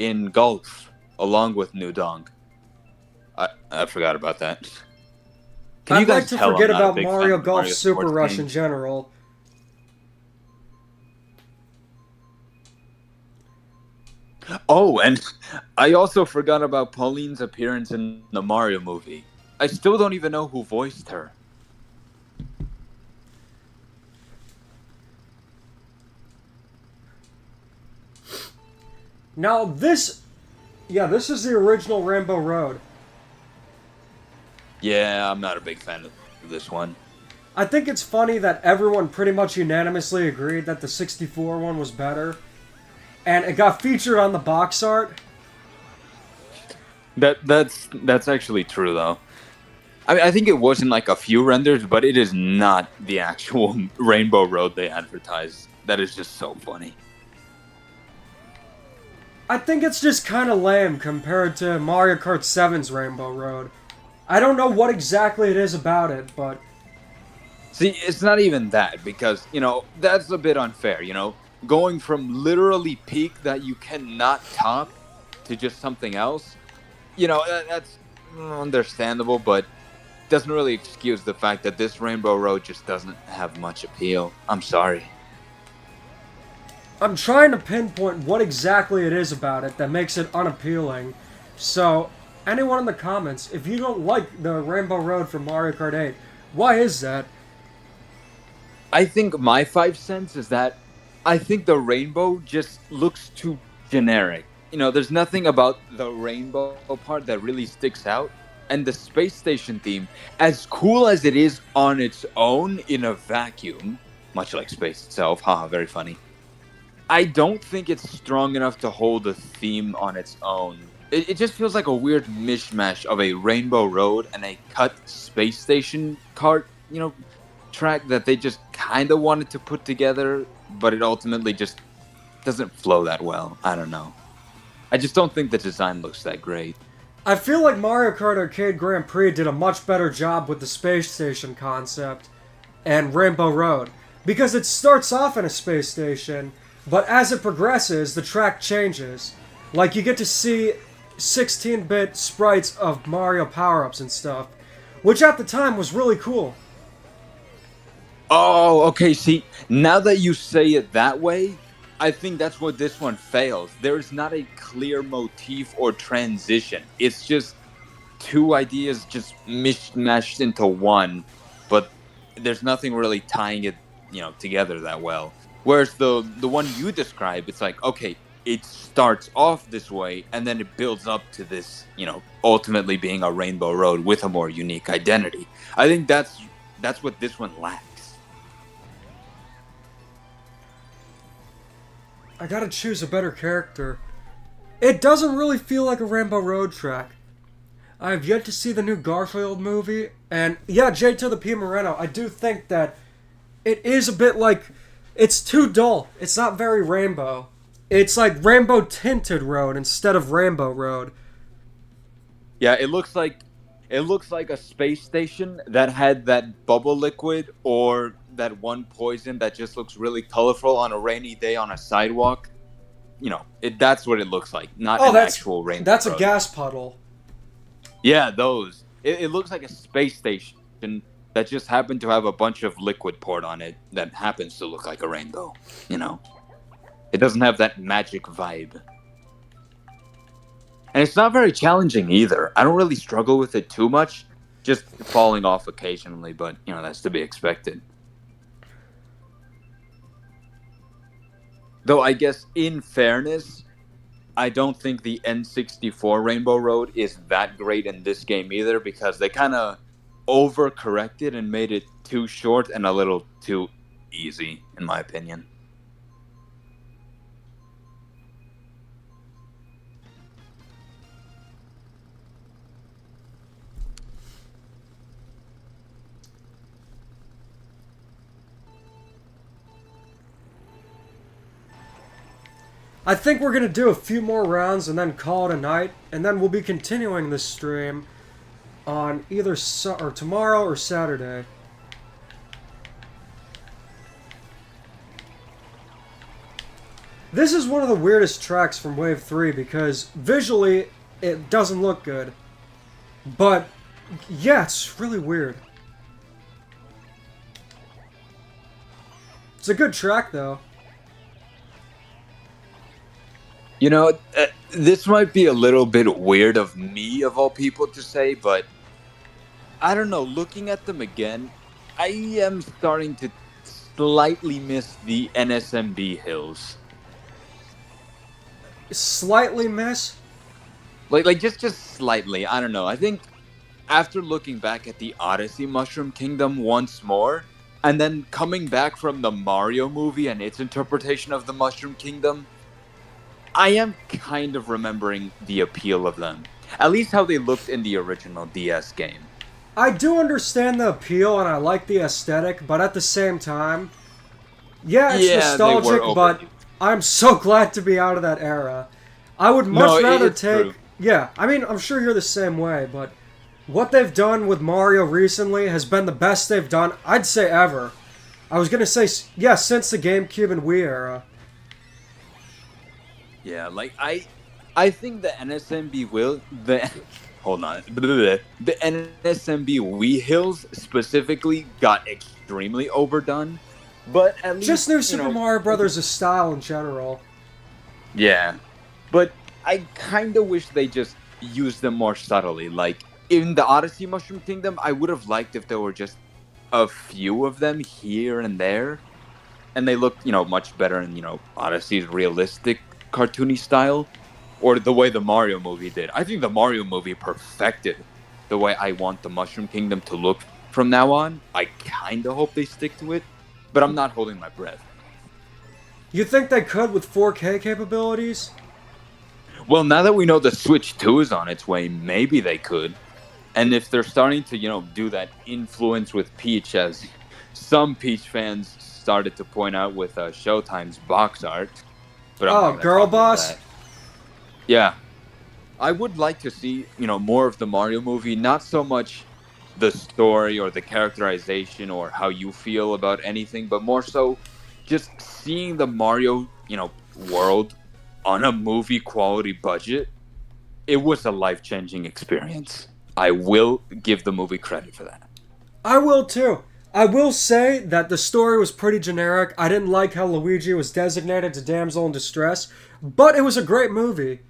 in golf along with New Donk. I forgot about that. Can you I'd like guys to tell forget I'm not a about big fan Mario of Golf Mario Super sports Rush in games? general. Oh, and I also forgot about Pauline's appearance in the Mario movie. I still don't even know who voiced her. Now this, yeah, this is the original Rainbow Road. Yeah, I'm not a big fan of this one. I think it's funny that everyone pretty much unanimously agreed that the 64 one was better. And it got featured on the box art. That's actually true though. I mean, I think it was in like a few renders, but it is not the actual Rainbow Road they advertised. That is just so funny. I think it's just kind of lame compared to Mario Kart 7's Rainbow Road. I don't know what exactly it is about it, but See, it's not even that because, that's a bit unfair, Going from literally peak that you cannot top to just something else, that's understandable, but doesn't really excuse the fact that this Rainbow Road just doesn't have much appeal. I'm sorry. I'm trying to pinpoint what exactly it is about it that makes it unappealing. So, anyone in the comments, if you don't like the Rainbow Road from Mario Kart 8, why is that? I think my 5 cents is that I think the rainbow just looks too generic. There's nothing about the rainbow part that really sticks out. And the space station theme, as cool as it is on its own in a vacuum, much like space itself, haha, very funny. I don't think it's strong enough to hold a theme on its own. It just feels like a weird mishmash of a rainbow road and a cut space station cart, track that they just kind of wanted to put together, but it ultimately just doesn't flow that well. I don't know. I just don't think the design looks that great. I feel like Mario Kart Arcade Grand Prix did a much better job with the space station concept and Rainbow Road, because it starts off in a space station, but as it progresses, the track changes. Like, you get to see 16-bit sprites of Mario power-ups and stuff, which at the time was really cool. Oh, okay. See, now that you say it that way, I think that's where this one fails. There is not a clear motif or transition. It's just two ideas just mishmashed into one, but there's nothing really tying it, together that well. Whereas the one you describe, it's like, okay, it starts off this way and then it builds up to this, ultimately being a rainbow road with a more unique identity. I think that's what this one lacks. I gotta choose a better character. It doesn't really feel like a Rainbow Road track. I have yet to see the new Garfield movie, and yeah, J to the P Moreno, I do think that it is a bit like, it's too dull. It's not very rainbow. It's like rainbow tinted road instead of Rainbow Road. Yeah, it looks like a space station that had that bubble liquid or that one poison that just looks really colorful on a rainy day on a sidewalk. That's what it looks like, not Oh, an actual rainbow that's a road. gas puddle. Yeah, those. It looks like a space station that just happened to have a bunch of liquid poured on it that happens to look like a rainbow. It doesn't have that magic vibe. And it's not very challenging either. I don't really struggle with it too much, just falling off occasionally, but, that's to be expected. Though I guess, in fairness, I don't think the N64 Rainbow Road is that great in this game either, because they kind of overcorrected and made it too short and a little too easy, in my opinion. I think we're gonna do a few more rounds and then call it a night, and then we'll be continuing this stream on either or tomorrow or Saturday. This is one of the weirdest tracks from Wave 3 because visually it doesn't look good. But yeah, it's really weird. It's a good track though. You know, this might be a little bit weird of me, of all people, to say, but I don't know. Looking at them again, I am starting to slightly miss the NSMB hills. Slightly miss. Like just slightly. I don't know. I think after looking back at the Odyssey Mushroom Kingdom once more, and then coming back from the Mario movie and its interpretation of the Mushroom Kingdom, I am kind of remembering the appeal of them. At least how they looked in the original DS game. I do understand the appeal and I like the aesthetic, but at the same time, yeah, it's Yeah, they were nostalgic, but overused. I'm so glad to be out of that era. I would No, much rather it's take. true. Yeah, I mean, I'm sure you're the same way, but what they've done with Mario recently has been the best they've done, I'd say, ever. I was gonna say, yeah, since the GameCube and Wii era. Yeah, like I think the NSMB will the hold on. The NSMB Wii Hills specifically got extremely overdone. But at least Just new you Super know, Mario Brothers' style in general. yeah. But I kinda wish they just used them more subtly. Like in the Odyssey Mushroom Kingdom, I would have liked if there were just a few of them here and there. And they looked, much better in, Odyssey's realistic cartoony style. Or the way the Mario movie did. I think the Mario movie perfected the way I want the Mushroom Kingdom to look from now on. I kinda hope they stick to it, but I'm not holding my breath. You think they could with 4K capabilities? Well, now that we know the Switch 2 is on its way, maybe they could. And if they're starting to, do that influence with Peach, as some Peach fans started to point out with Showtime's box art, but I'm not Oh, going to Girl talk about Boss? that. Yeah, I would like to see, more of the Mario movie, not so much the story or the characterization or how you feel about anything, but more so just seeing the Mario, world on a movie quality budget. It was a life-changing experience. I will give the movie credit for that. I will too. I will say that the story was pretty generic. I didn't like how Luigi was designated to damsel in distress, but it was a great movie.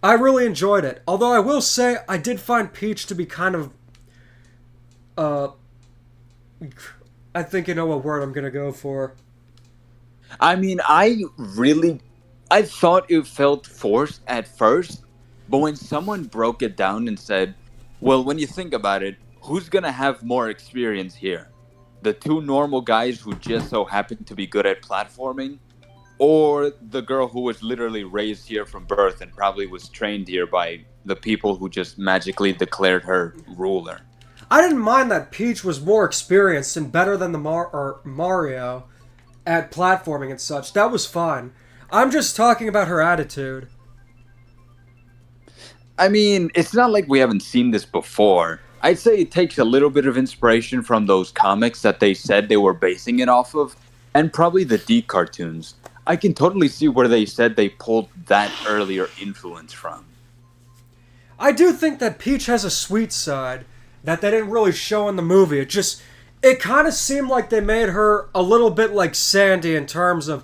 I really enjoyed it. Although I will say I did find Peach to be kind of uh I think you know what word I'm gonna go for. I mean, I thought it felt forced at first, but when someone broke it down and said, well, when you think about it, who's gonna have more experience here? The two normal guys who just so happen to be good at platforming, or the girl who was literally raised here from birth and probably was trained here by the people who just magically declared her ruler? I didn't mind that Peach was more experienced and better than the Mario at platforming and such. That was fine. I'm just talking about her attitude. I mean, it's not like we haven't seen this before. I'd say it takes a little bit of inspiration from those comics that they said they were basing it off of, and probably the D cartoons. I can totally see where they said they pulled that earlier influence from. I do think that Peach has a sweet side that they didn't really show in the movie. It kind of seemed like they made her a little bit like Sandy in terms of,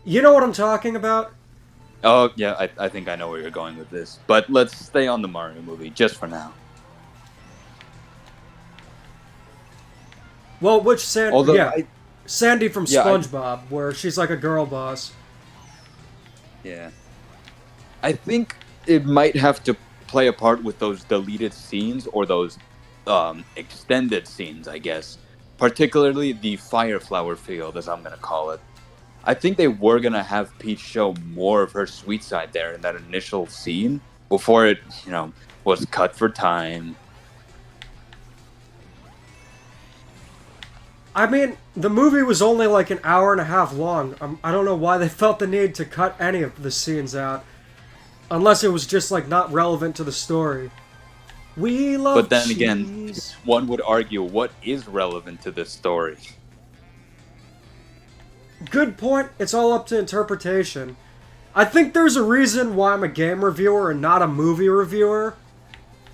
you know what I'm talking about? Oh, yeah, I think I know where you're going with this. But let's stay on the Mario movie, just for now. Well, which Sandy? Although, Yeah, Sandy from Yeah, I- SpongeBob, where she's like a girl boss. yeah. I think it might have to play a part with those deleted scenes or those extended scenes, I guess. Particularly the Fire Flower Field, as I'm going to call it. I think they were going to have Peach show more of her sweet side there in that initial scene before it, was cut for time. I mean, the movie was only like an hour and a half long. I don't know why they felt the need to cut any of the scenes out. Unless it was just like not relevant to the story. We love But then again, cheese. one would argue what is relevant to this story. Good point. It's all up to interpretation. I think there's a reason why I'm a game reviewer and not a movie reviewer.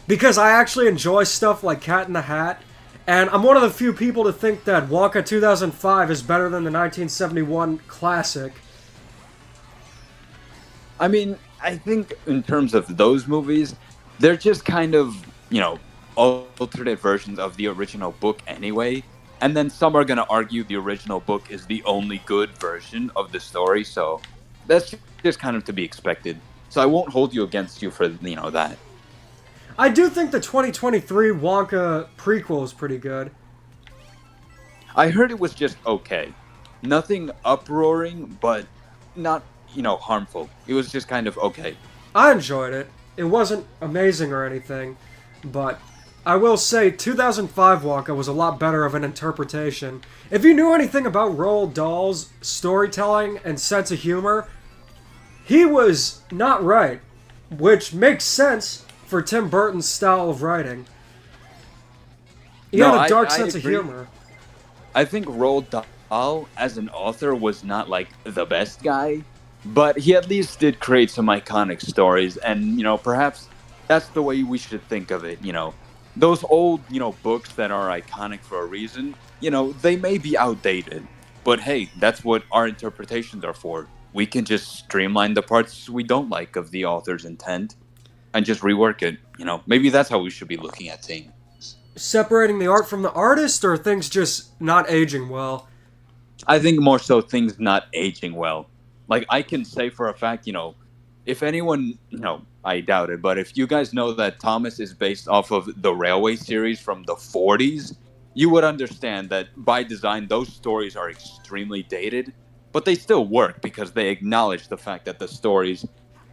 Because I actually enjoy stuff like Cat in the Hat. And I'm one of the few people to think that Wonka 2005 is better than the 1971 classic. I mean, I think in terms of those movies, they're just kind of, alternate versions of the original book anyway. And then some are going to argue the original book is the only good version of the story. So that's just kind of to be expected. So I won't hold you against you for, that. I do think the 2023 Wonka prequel is pretty good. I heard it was just okay. Nothing uproaring, but not, harmful. It was just kind of okay. I enjoyed it. It wasn't amazing or anything, but I will say 2005 Wonka was a lot better of an interpretation. If you knew anything about Roald Dahl's storytelling and sense of humor, he was not right, which makes sense for Tim Burton's style of writing. He had a dark sense of humor. I think Roald Dahl, as an author, was not like the best guy, but he at least did create some iconic stories, and perhaps that's the way we should think of it. Those old books that are iconic for a reason. They may be outdated, but hey, that's what our interpretations are for. We can just streamline the parts we don't like of the author's intent and just rework it. Maybe that's how we should be looking at things. Separating the art from the artist, or things just not aging well? I think more so things not aging well. Like, I can say for a fact, if anyone, I doubt it, but if you guys know that Thomas is based off of the Railway series from the 40s, you would understand that by design, those stories are extremely dated, but they still work because they acknowledge the fact that the stories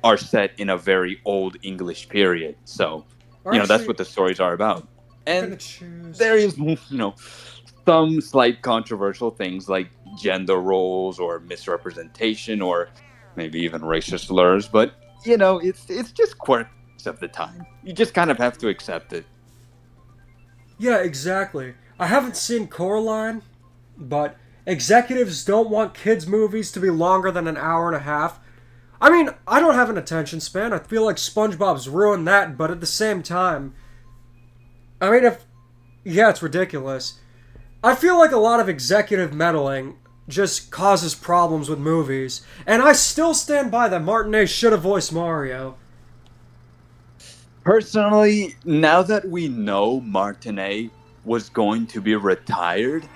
are set in a very old English period. So, that's what the stories are about. And there is, some slight controversial things like gender roles or misrepresentation or maybe even racist slurs, but it's just quirks of the time. You just kind of have to accept it. Yeah, exactly. I haven't seen Coraline, but executives don't want kids' movies to be longer than an hour and a half. I mean, I don't have an attention span. I feel like SpongeBob's ruined that, but at the same time, I mean, it's ridiculous. I feel like a lot of executive meddling just causes problems with movies, and I still stand by that Martinet should have voiced Mario. Personally, now that we know Martinet was going to be retired,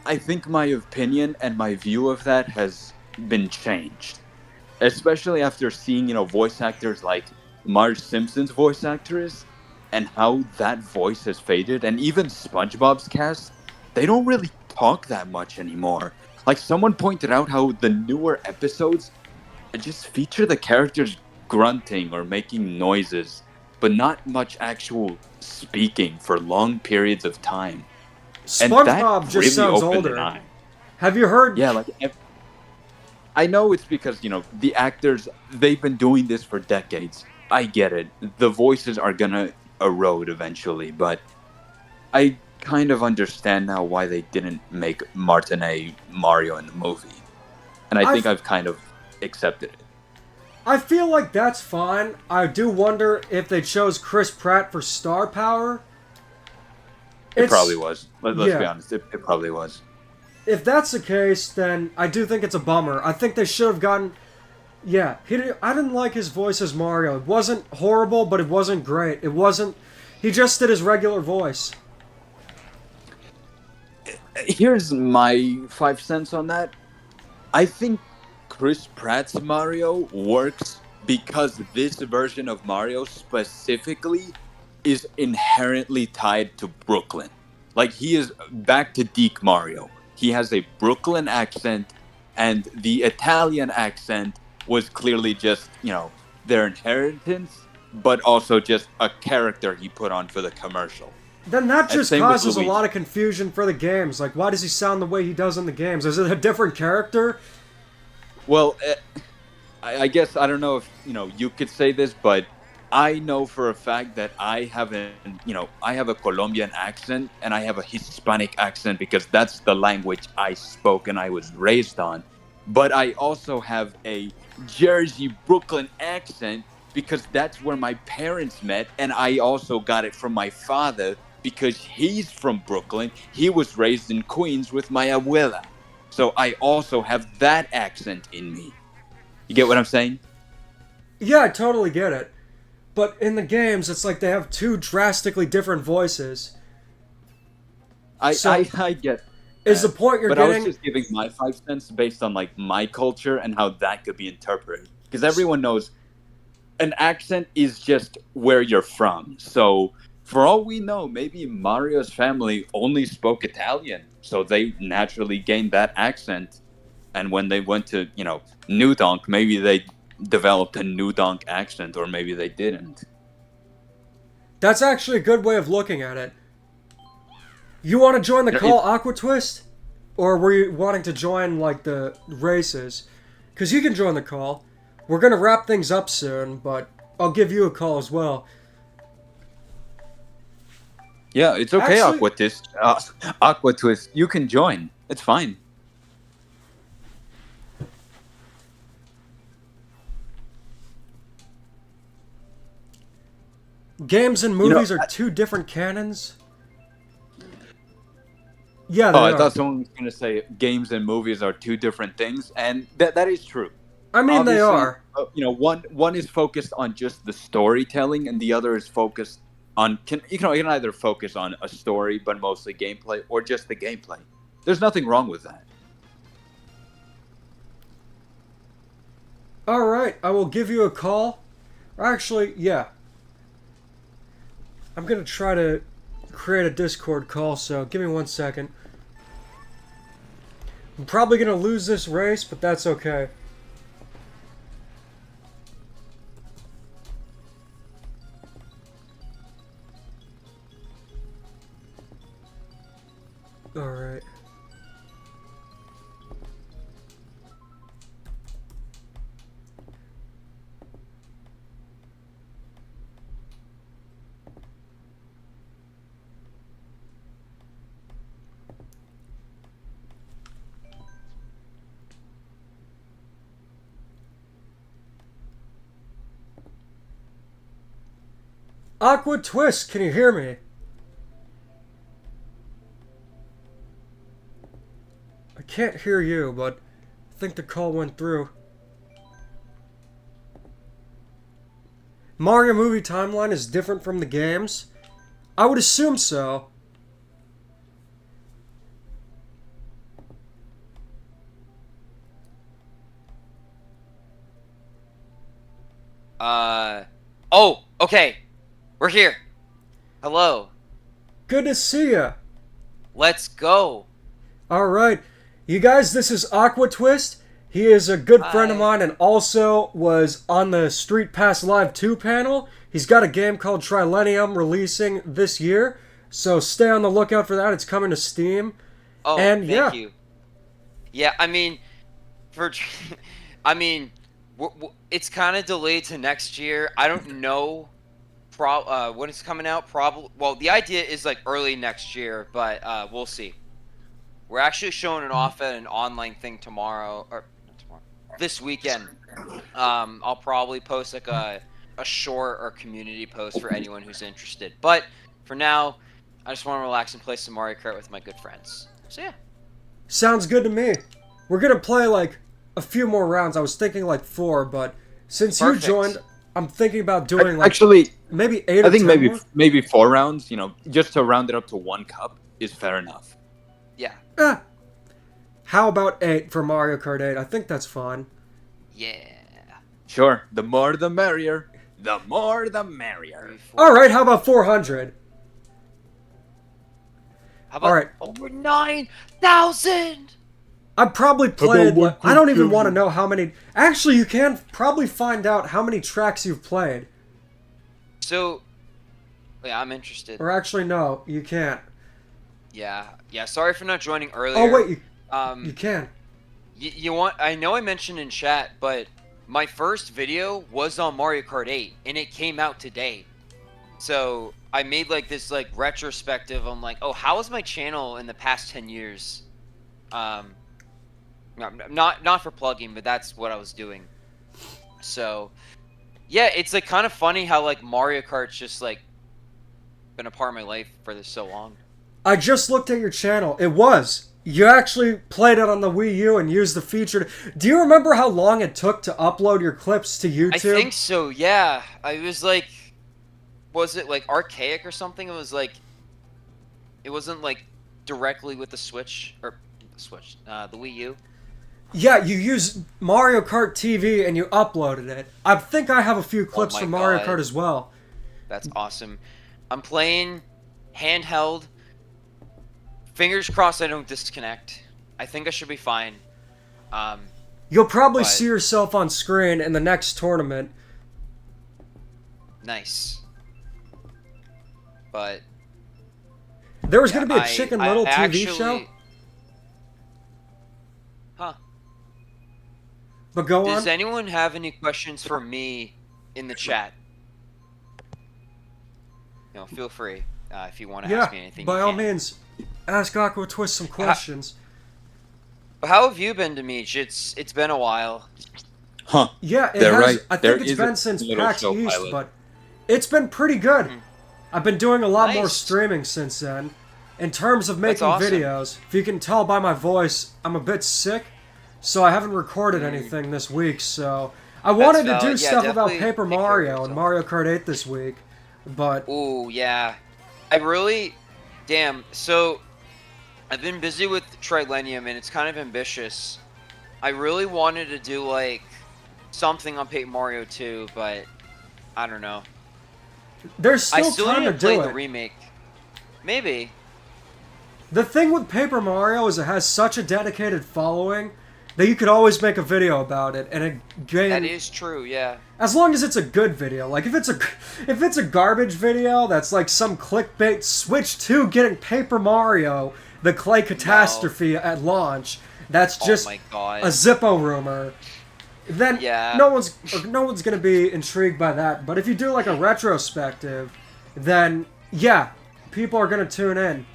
I think my opinion and my view of that has been changed. Especially after seeing, voice actors like Marge Simpson's voice actress and how that voice has faded, and even SpongeBob's cast, they don't really talk that much anymore. Like, someone pointed out how the newer episodes just feature the characters grunting or making noises, but not much actual speaking for long periods of time. SpongeBob just sounds older. Have you heard? Yeah, I know it's because, the actors, they've been doing this for decades. I get it. The voices are gonna erode eventually, but I kind of understand now why they didn't make Martinet Mario in the movie. And I think I've kind of accepted it. I feel like that's fine. I do wonder if they chose Chris Pratt for star power. It probably was. Let's be honest. It probably was. If that's the case, then I do think it's a bummer. I think they should have gotten... Yeah, I didn't like his voice as Mario. It wasn't horrible, but it wasn't great. It wasn't... He just did his regular voice. Here's my 5 cents on that. I think Chris Pratt's Mario works because this version of Mario specifically is inherently tied to Brooklyn. Like, he is back to Deke Mario. He has a Brooklyn accent, and the Italian accent was clearly just, their inheritance, but also just a character he put on for the commercial. Then that just causes a lot of confusion for the games. Like, why does he sound the way he does in the games? Is it a different character? Well, I guess, I don't know if, you could say this, but I know for a fact that I have a Colombian accent and I have a Hispanic accent because that's the language I spoke and I was raised on. but I also have a Jersey Brooklyn accent because that's where my parents met, and I also got it from my father because he's from Brooklyn. He was raised in Queens with my abuela. So I also have that accent in me. You get what I'm saying? Yeah, I totally get it. But in the games, it's like they have two drastically different voices. I So, I, I get is the that. point you're But I was getting? just giving my 5 cents based on like my culture and how that could be interpreted. Because everyone knows an accent is just where you're from. So for all we know, maybe Mario's family only spoke Italian, so they naturally gained that accent. And when they went to, New Donk, maybe they developed a New Donk accent, or maybe they didn't. That's actually a good way of looking at it. You want to join the You know, call, Aqua Twist? Or were you wanting to join, like, the races? Because you can join the call. We're going to wrap things up soon, but I'll give you a call as well. yeah, it's okay, Actually, Aqua Twist. You can join. It's fine. games and You know, movies are two different canons? Yeah, oh, they I are. thought someone was going to say games and movies are two different things, and that is true. I mean, they Obviously, are. one is focused on just the storytelling, and the other is focused on you can either focus on a story but mostly gameplay, or just the gameplay. There's nothing wrong with that. Alright, I will give you a call. Actually, yeah. I'm going to try to create a Discord call, so give me 1 second. I'm probably going to lose this race, but that's okay. Alright. Aqua Twist, can you hear me? I can't hear you, but I think the call went through. Mario movie timeline is different from the games? I would assume so. Oh, okay. We're here. Hello. Good to see ya. Let's go. Alright. You guys, this is Aqua Twist. He is a good friend of Hi. mine and also was on the Street Pass Live 2 panel. He's got a game called Trilenium releasing this year, so stay on the lookout for that. It's coming to Steam. Oh, And thank you. Yeah, I mean, for, I mean, it's kind of delayed to next year. I don't know, when it's coming out. Probably. Well, the idea is like early next year, but we'll see. We're actually showing it off at an online thing tomorrow, or not tomorrow, this weekend. I'll probably post like a short or community post for anyone who's interested. But for now, I just want to relax and play some Mario Kart with my good friends. So yeah. Sounds good to me. We're gonna play like a few more rounds. I was thinking like 4, but since Perfect. you joined, I'm thinking about doing like Actually, maybe 8 or I think 10 maybe more. maybe 4 rounds. Just to round it up to one cup is fair enough. Yeah. Eh. How about 8 for Mario Kart 8? I think that's fine. Yeah. Sure, the more the merrier. The more the merrier. 3, 4. Alright, how about 400? How about Alright. over 9,000? I probably played, like, I don't even want to know how many. Actually, you can probably find out how many tracks you've played. So, yeah, I'm interested. Or actually, no, you can't. Yeah. Sorry for not joining earlier. Oh, wait, you Um, can. you want? I know I mentioned in chat, but my first video was on Mario Kart 8, and it came out today. So I made like this like retrospective on like, oh, how was my channel in the past 10 years? Not for plugging, but that's what I was doing. So, yeah, it's like kind of funny how like Mario Kart's just like been a part of my life for this so long. I just looked at your channel. It was. You actually played it on the Wii U and used the feature. Do you remember how long it took to upload your clips to YouTube? I think so. Yeah, I was like, was it like archaic or something? It was like, it wasn't like directly with the Switch or the Wii U. Yeah, you used Mario Kart TV and you uploaded it. I think I have a few clips my from Mario God. Kart as well. That's awesome. I'm playing handheld. Fingers crossed I don't disconnect. I think I should be fine. You'll probably But- see yourself on screen in the next tournament. Nice. But There was yeah, going to be a Chicken Little TV show, Huh. but go Does on. anyone have any questions for me in the chat? You know, feel free if you want to ask me anything. By you all can. means, ask Aqua Twist some questions. But how have you been, Demeech? It's been a while. Huh. Yeah, it They're has. right. I There think it's is been a since little PAX show East, pilot. but it's been pretty good. Mhm. I've been doing a lot more Nice. streaming since then. In terms of That's making awesome. videos, if you can tell by my voice, I'm a bit sick, so I haven't recorded Mm. anything this week. So I wanted to do valid. Yeah, stuff about definitely Paper take care of Mario yourself. and Mario Kart 8 this week, but Ooh, yeah. I really, damn. So I've been busy with Trilenium, and it's kind of ambitious. I really wanted to do like something on Paper Mario 2, but I don't know. there's I still still time need to to play do the it. remake. Maybe. The thing with Paper Mario is it has such a dedicated following that you could always make a video about it, and a game. That is true, yeah. As long as it's a good video. Like if it's a garbage video that's like some clickbait switch to getting Paper Mario, the Clay Catastrophe at launch, that's just oh my god. a Zippo rumor. Then Yeah. no one's gonna be intrigued by that. But if you do like a retrospective, then yeah, people are gonna tune in.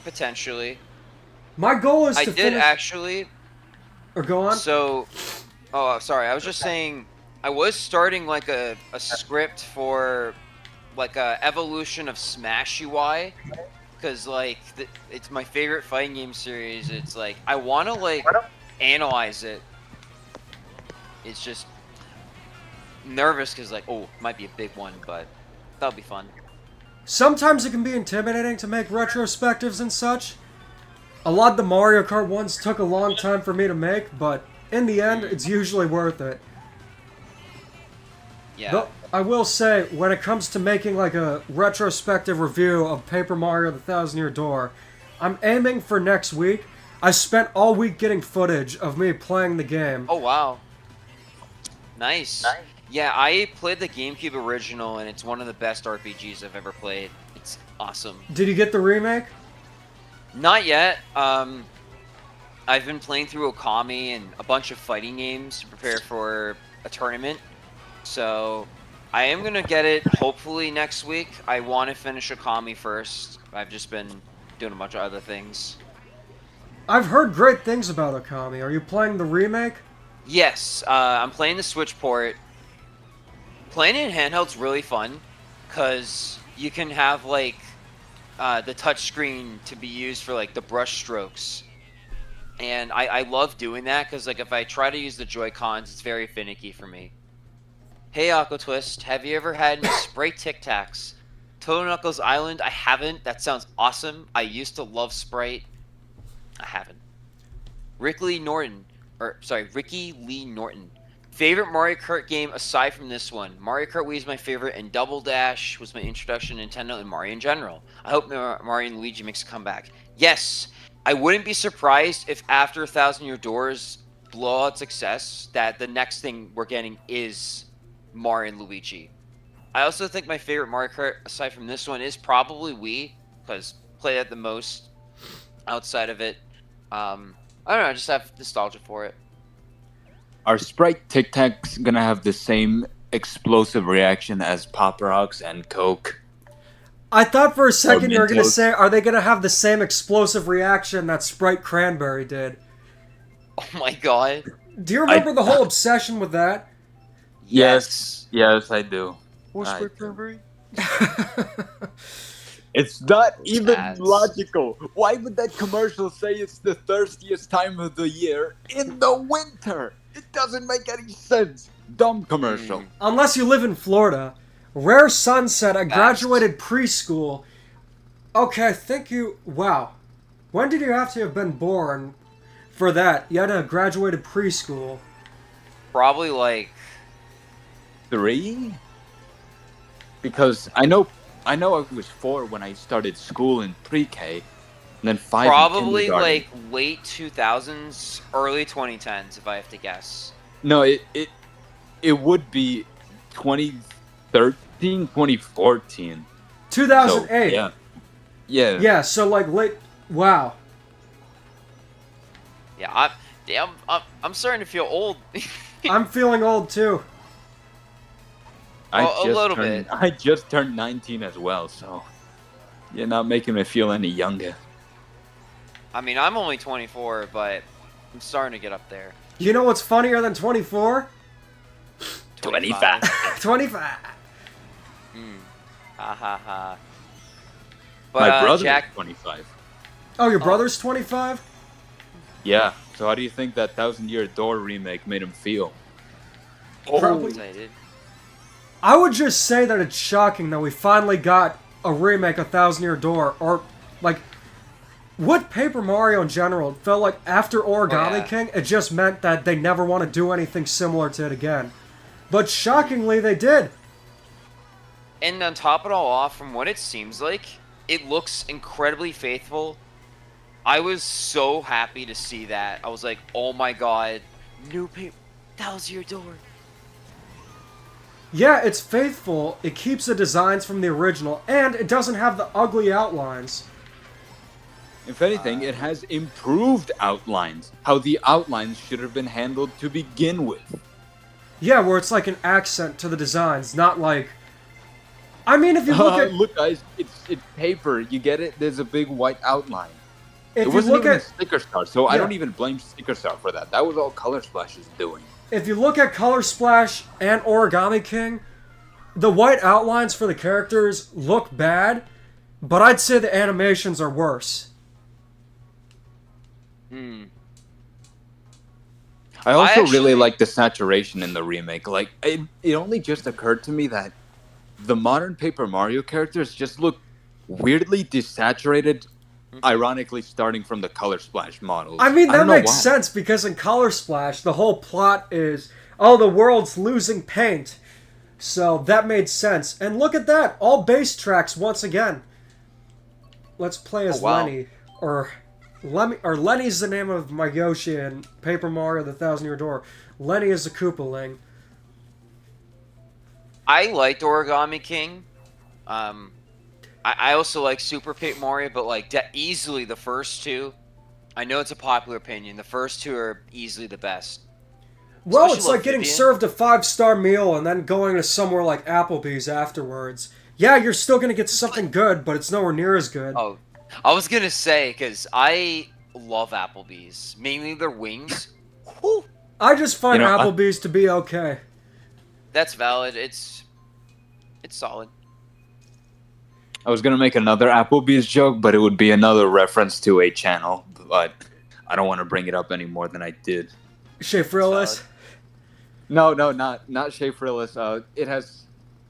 Potentially. My goal is I to did finish. actually. Or go on. So, oh, sorry. I was just saying, I was starting like a script for like a evolution of Smash UI, because like it's my favorite fighting game series. It's like I want to like analyze it. It's just nervous because like it might be a big one, but that'll be fun. Sometimes it can be intimidating to make retrospectives and such. A lot of the Mario Kart ones took a long time for me to make, but in the end, it's usually worth it. Yeah. Though, I will say, when it comes to making like a retrospective review of Paper Mario The Thousand Year Door, I'm aiming for next week. I spent all week getting footage of me playing the game. Oh wow. Nice. Yeah, I played the GameCube original, and it's one of the best RPGs I've ever played. It's awesome. Did you get the remake? Not yet. I've been playing through Okami and a bunch of fighting games to prepare for a tournament. So I am gonna get it hopefully next week. I want to finish Okami first. I've just been doing a bunch of other things. I've heard great things about Okami. Are you playing the remake? Yes, I'm playing the Switch port. Playing it in handheld's really fun, because you can have, like, the touchscreen to be used for, like, the brush strokes. And I love doing that, because, like, if I try to use the Joy-Cons, it's very finicky for me. Hey, Aqua Twist, have you ever had any Sprite Tic Tacs? Total Knuckles Island, I haven't. That sounds awesome. I used to love Sprite. I haven't. Ricky Lee Norton. Favorite Mario Kart game aside from this one? Mario Kart Wii is my favorite, and Double Dash was my introduction to Nintendo and Mario in general. I hope Mario and Luigi makes a comeback. Yes, I wouldn't be surprised if after 1,000 Year Door's blowout success, that the next thing we're getting is Mario and Luigi. I also think my favorite Mario Kart aside from this one is probably Wii, because play that the most. Outside of it, I don't know. I just have nostalgia for it. Are Sprite Tic Tacs gonna have the same explosive reaction as Pop Rocks and Coke? I thought for a second you were going to Mentos. say, are they going to have the same explosive reaction that Sprite Cranberry did? Oh my god. Do you remember the whole obsession with that? Yes, I do. What's I- my memory? It's not even Ads. logical. Why would that commercial say it's the thirstiest time of the year in the winter? It doesn't make any sense. Dumb commercial. Unless you live in Florida. Rare sunset. I Facts. graduated preschool. Okay, I think you... Wow. When did you have to have been born for that? You had to have graduated preschool. Probably like 3? Because I know I was 4 when I started school in pre-K, and then 5 in probably kindergarten. like late 2000s, early 2010s, if I have to guess. No, it would be 2013, 2014. 2008. So, yeah. Yeah, so like late... Wow. Yeah, I'm starting to feel old. I'm feeling old too. A little bit. I just turned 19 as well, so you're not making me feel any younger. I mean, I'm only 24, but I'm starting to get up there. You know what's funnier than 24? 25. 25. Ha ha ha. But My brother Jack, is 25. Oh, your brother's 25? Yeah. So how do you think that 1,000-Year Door remake made him feel? Probably. excited. I would just say that it's shocking that we finally got a remake of 1,000-Year Door, or, like, with Paper Mario in general, it felt like after Origami yeah. King, it just meant that they never want to do anything similar to it again. But shockingly, they did. And on top of it all off, from what it seems like, it looks incredibly faithful. I was so happy to see that. I was like, oh my god, new paper, 1,000-Year Door. Yeah, it's faithful, it keeps the designs from the original, and it doesn't have the ugly outlines. If anything, it has improved outlines. How the outlines should have been handled to begin with. Yeah, where it's like an accent to the designs, not like... I mean, if you look at... Look, guys, it's paper. You get it? There's a big white outline. If It you wasn't look even at... a sticker star, so I Yeah. don't even blame sticker star for that. That was all Color Splash's doing. If you look at Color Splash and Origami King, the white outlines for the characters look bad, but I'd say the animations are worse. I also actually- really like the saturation in the remake. Like, it only just occurred to me that the modern Paper Mario characters just look weirdly desaturated, ironically starting from the Color Splash models. I mean, that don't know makes why. sense, because in Color Splash, the whole plot is, oh, the world's losing paint. So that made sense. And look at that, all bass tracks once again. Let's play as Oh, wow. Lenny, or Lenny's the name of my Yoshi in Paper Mario: The 1,000-Year Door. Lenny is a Koopaling. I liked Origami King. I also like Super Paper Mario, but like easily the first two. I know it's a popular opinion. The first two are easily the best. Well, Especially it's like getting Vivian. served a 5-star meal and then going to somewhere like Applebee's afterwards. Yeah, you're still gonna get something good, but it's nowhere near as good. Oh, I was gonna say because I love Applebee's, mainly their wings. Whew. I just find You know, Applebee's to be okay. That's valid. It's solid. I was gonna make another Applebee's joke, but it would be another reference to a channel. But I don't want to bring it up any more than I did. Shea Frillis. No, not Shea Frillis.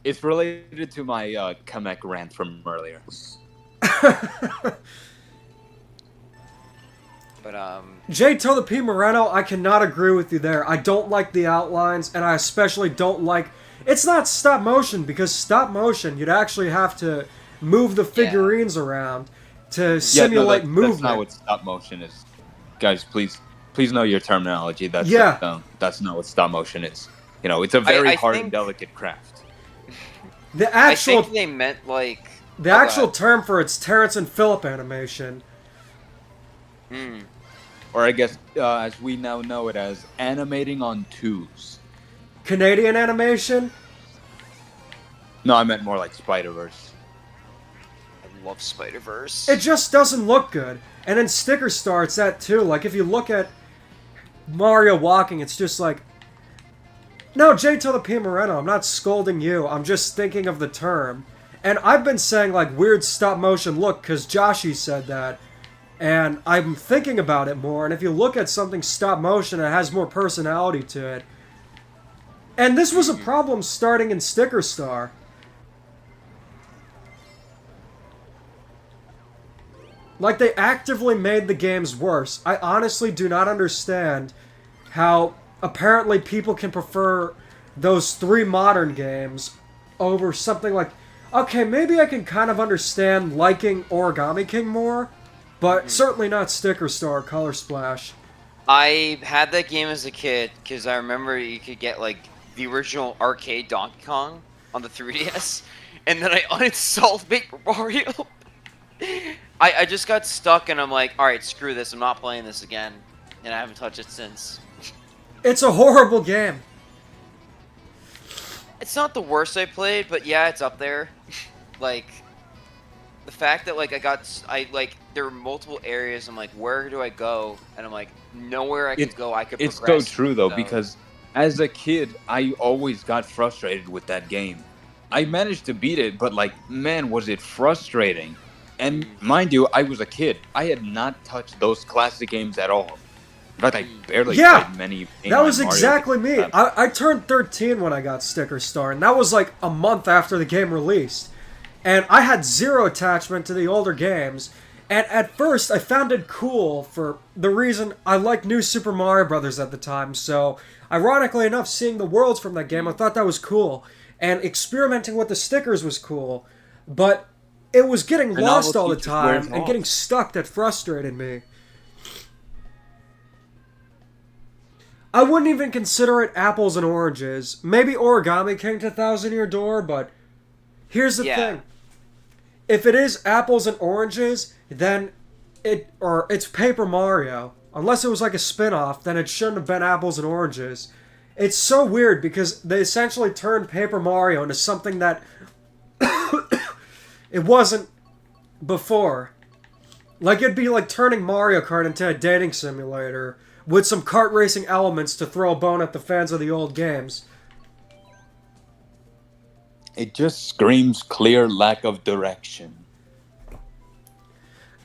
It's related to my Kamek rant from earlier. But J. Tola P. Moreno, I cannot agree with you there. I don't like the outlines, and I especially don't like... It's not stop motion, because stop motion, you'd actually have to move the figurines around to simulate movement. That's not what stop motion is. Guys, please know your terminology. That's that's not what stop motion is. You know, it's a very I hard think- and delicate craft. The I actual think they meant like the actual term for it's Terrence and Phillip animation. Or I guess, as we now know it as, animating on twos. Canadian animation? No, I meant more like Spider-Verse. I love Spider-Verse. It just doesn't look good. And in Sticker Star, it's that too. Like, if you look at... Mario walking, it's just like, no, J to the P Moreno, I'm not scolding you, I'm just thinking of the term. And I've been saying, like, weird stop-motion look, because Joshi said that. And I'm thinking about it more, and if you look at something stop-motion, it has more personality to it. And this was a problem starting in Sticker Star. Like, they actively made the games worse. I honestly do not understand how apparently people can prefer those 3 modern games over something like... Okay, maybe I can kind of understand liking Origami King more, but certainly not Sticker Star or Color Splash. I had that game as a kid because I remember you could get like the original arcade Donkey Kong on the 3DS, and then I uninstalled Paper Mario. I just got stuck, and I'm like, all right, screw this. I'm not playing this again, and I haven't touched it since. It's a horrible game. It's not the worst I played, but yeah, it's up there. Like, the fact that, like, there were multiple areas, I'm like, where do I go? And I'm like, nowhere I could go, I could progress. It's so true, though, because as a kid, I always got frustrated with that game. I managed to beat it, but, like, man, was it frustrating. And mind you, I was a kid. I had not touched those classic games at all. In fact, I barely played many. That was exactly me. I turned 13 when I got Sticker Star, and that was like a month after the game released. And I had zero attachment to the older games. And at first, I found it cool for the reason I liked New Super Mario Bros. At the time. So, ironically enough, seeing the worlds from that game, I thought that was cool. And experimenting with the stickers was cool. But it was getting lost all the time, and getting stuck that frustrated me. I wouldn't even consider it apples and oranges. Maybe Origami King to Thousand Year Door, but here's the thing. If it is apples and oranges, then it's Paper Mario. Unless it was like a spin-off, then it shouldn't have been apples and oranges. It's so weird because they essentially turned Paper Mario into something that it wasn't before. Like, it'd be like turning Mario Kart into a dating simulator with some kart racing elements to throw a bone at the fans of the old games. It just screams clear lack of direction.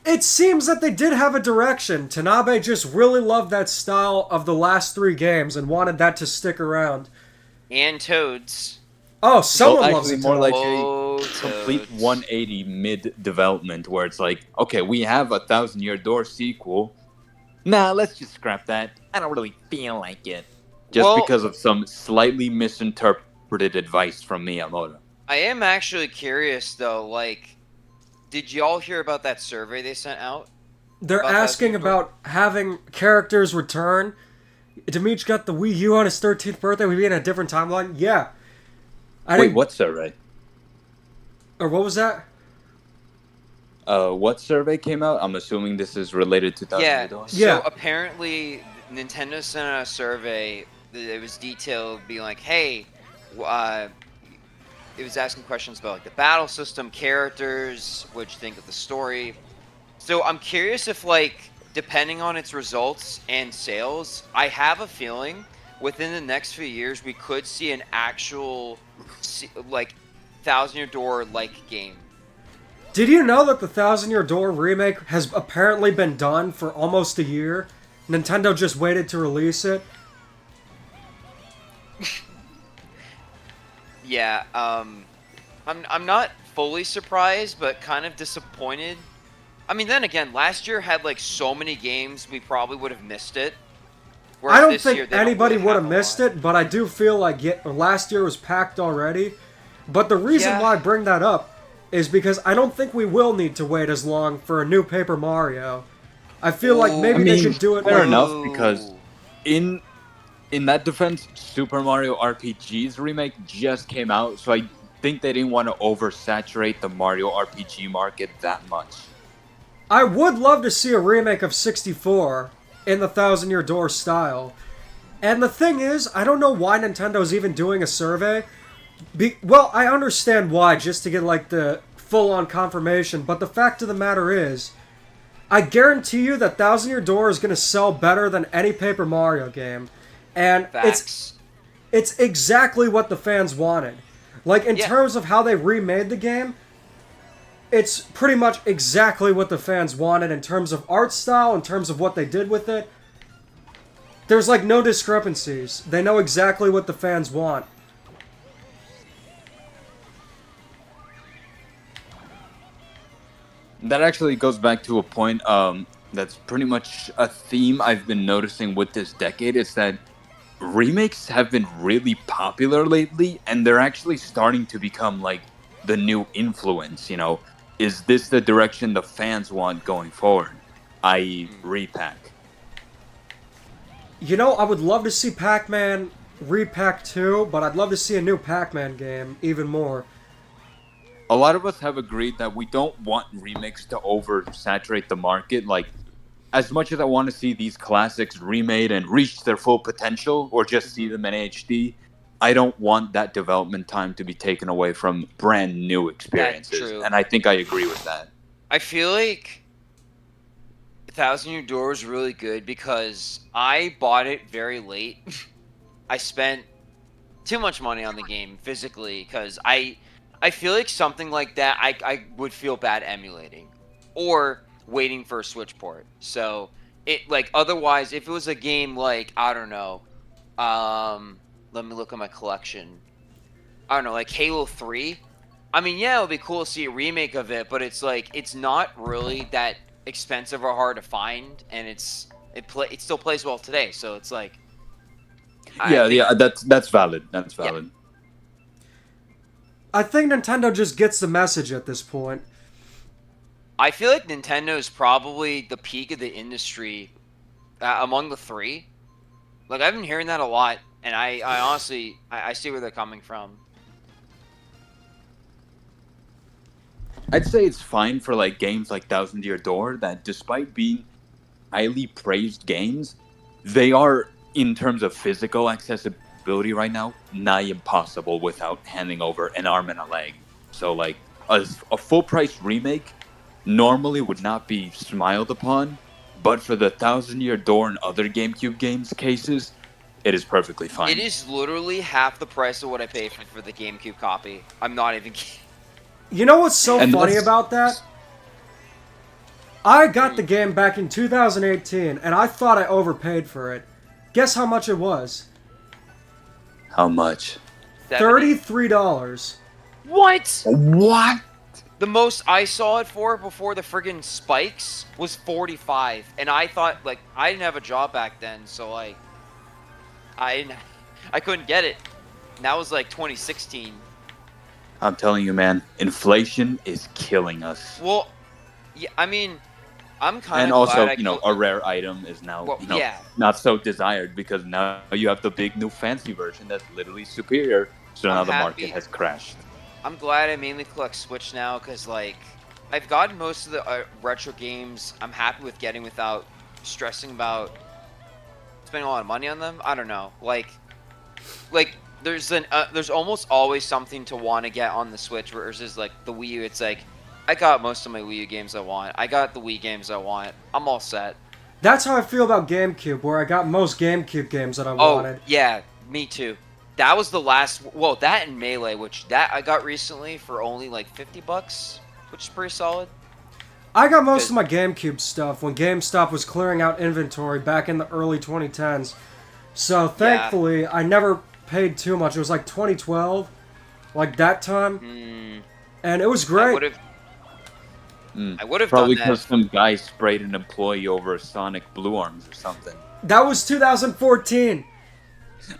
It seems that they did have a direction. Tanabe just really loved that style of the last 3 games and wanted that to stick around. And Toads. Oh, someone loves it. More like a complete 180 mid-development where it's like, okay, we have a Thousand Year Door sequel. Nah, let's just scrap that. I don't really feel like it. Just because of some slightly misinterpreted advice from Miyamoto. I am actually curious, though, like, did y'all hear about that survey they sent out? They're asking about having characters return. Demeech got the Wii U on his 13th birthday. We'd be in a different timeline. Yeah. Wait, what survey? Or what was that? What survey came out? I'm assuming this is related to Thousand Year Door. So apparently Nintendo sent out a survey. It was detailed, being like, hey, it was asking questions about like the battle system, characters, what you think of the story. So I'm curious if, like, depending on its results and sales, I have a feeling within the next few years we could see an actual, like, Thousand Year Door like game. Did you know that the Thousand Year Door remake has apparently been done for almost a year? Nintendo just waited to release it? Yeah, I'm not fully surprised, but kind of disappointed. I mean, then again, last year had like so many games, we probably would have missed it. I don't think anybody would have missed it, but I do feel like last year was packed already. But the reason why I bring that up is because I don't think we will need to wait as long for a new Paper Mario. I feel like maybe they could do it. Fair enough, because in that defense, Super Mario RPG's remake just came out, so I think they didn't want to oversaturate the Mario RPG market that much. I would love to see a remake of 64 in the Thousand Year Door style. And the thing is, I don't know why Nintendo's even doing a survey. Well, I understand why, just to get like the full-on confirmation, but the fact of the matter is, I guarantee you that Thousand Year Door is going to sell better than any Paper Mario game. And Facts. it's exactly what the fans wanted. Like, in terms of how they remade the game, it's pretty much exactly what the fans wanted in terms of art style, in terms of what they did with it. There's, like, no discrepancies. They know exactly what the fans want. That actually goes back to a point that's pretty much a theme I've been noticing with this decade. It's that remakes have been really popular lately, and they're actually starting to become like the new influence. Is this the direction the fans want going forward? I.e., repack. I would love to see Pac-Man repack 2, but I'd love to see a new Pac-Man game even more. A lot of us have agreed that we don't want remakes to oversaturate the market. Like, as much as I want to see these classics remade and reach their full potential, or just see them in HD, I don't want that development time to be taken away from brand new experiences. That's true. And I think I agree with that. I feel like Thousand Year Door is really good because I bought it very late. I spent too much money on the game physically because I feel like something like that I would feel bad emulating or waiting for a Switch port. So it otherwise if it was a game like I don't know, let me look at my collection. I don't know, like Halo 3. I mean, yeah, it would be cool to see a remake of it, but it's like it's not really that expensive or hard to find, and it still plays well today. So it's like that's valid. That's valid. Yeah. I think Nintendo just gets the message at this point. I feel like Nintendo is probably the peak of the industry among the three. Like I've been hearing that a lot, and I honestly I see where they're coming from. I'd say it's fine for like games like Thousand Year Door that despite being highly praised games, they are, in terms of physical accessibility right now, nigh impossible without handing over an arm and a leg. So like a full price remake normally would not be smiled upon, but for the Thousand Year Door and other GameCube games cases, it is perfectly fine. It is literally half the price of what I paid for the GameCube copy. I'm not even kidding. You know what's so funny about that? I got the game back in 2018, and I thought I overpaid for it. Guess how much it was? How much? $33. What? What? The most I saw it for before the friggin' spikes was 45, and I thought like I didn't have a job back then, so like I couldn't get it. And that was like 2016. I'm telling you, man, inflation is killing us. Well, yeah, I mean, I'm kind of and also, glad a rare item is now, not so desired because now you have the big new fancy version that's literally superior. So now the market has crashed. I'm glad I mainly collect Switch now because, like, I've gotten most of the retro games I'm happy with getting without stressing about spending a lot of money on them. I don't know, like there's almost always something to want to get on the Switch versus like the Wii U. It's like I got most of my Wii U games I want. I got the Wii games I want. I'm all set. That's how I feel about GameCube, where I got most GameCube games that I wanted. Oh, yeah, me too. That was the last. Well, that and Melee, which I got recently for only like $50, which is pretty solid. I got most of my GameCube stuff when GameStop was clearing out inventory back in the early 2010s. So thankfully, I never paid too much. It was like 2012, like that time, and it was great. I would have probably done that. Because some guy sprayed an employee over Sonic Blue Arms or something. That was 2014.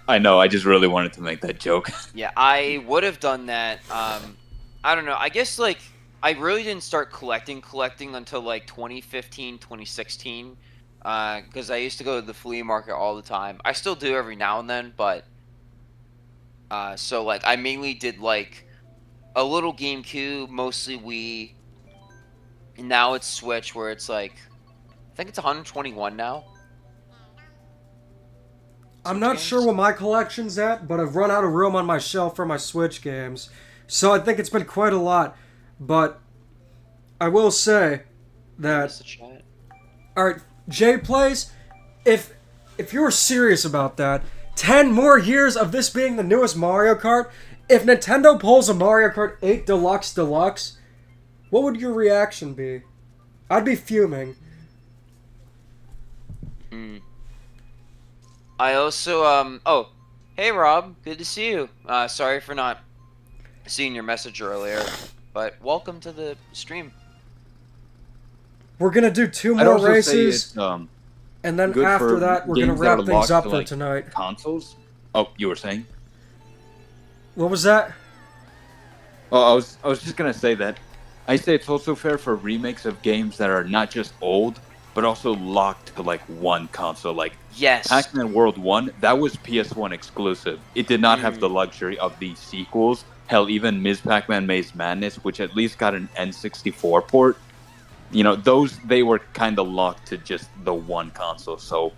I know. I just really wanted to make that joke. Yeah, I would have done that. I don't know. I guess like I really didn't start collecting until like 2015, 2016. Because I used to go to the flea market all the time. I still do every now and then, but so like I mainly did like a little GameCube, mostly Wii, and now it's Switch, where it's like I think it's 121 now. I'm not sure what my collection's at, but I've run out of room on my shelf for my Switch games, so I think it's been quite a lot. But I will say that Alright, Jay Plays, if you were serious about that, 10 more years of this being the newest Mario Kart, if Nintendo pulls a Mario Kart 8 Deluxe, what would your reaction be? I'd be fuming. I also oh, hey Rob, good to see you. Sorry for not seeing your message earlier, but welcome to the stream. We're gonna do 2 I'd more also say races, it's and then good after for that, we're gonna games that wrap are things locked up to, for like, tonight. consoles. Oh, you were saying? What was that? Oh, I was just gonna say that. I say it's also fair for remakes of games that are not just old, but also locked to like one console. Like Yes. Pac-Man World 1, that was PS1 exclusive. It did not have the luxury of the sequels. Hell, even Ms. Pac-Man Maze Madness, which at least got an N64 port. You know, those, they were kind of locked to just the one console. So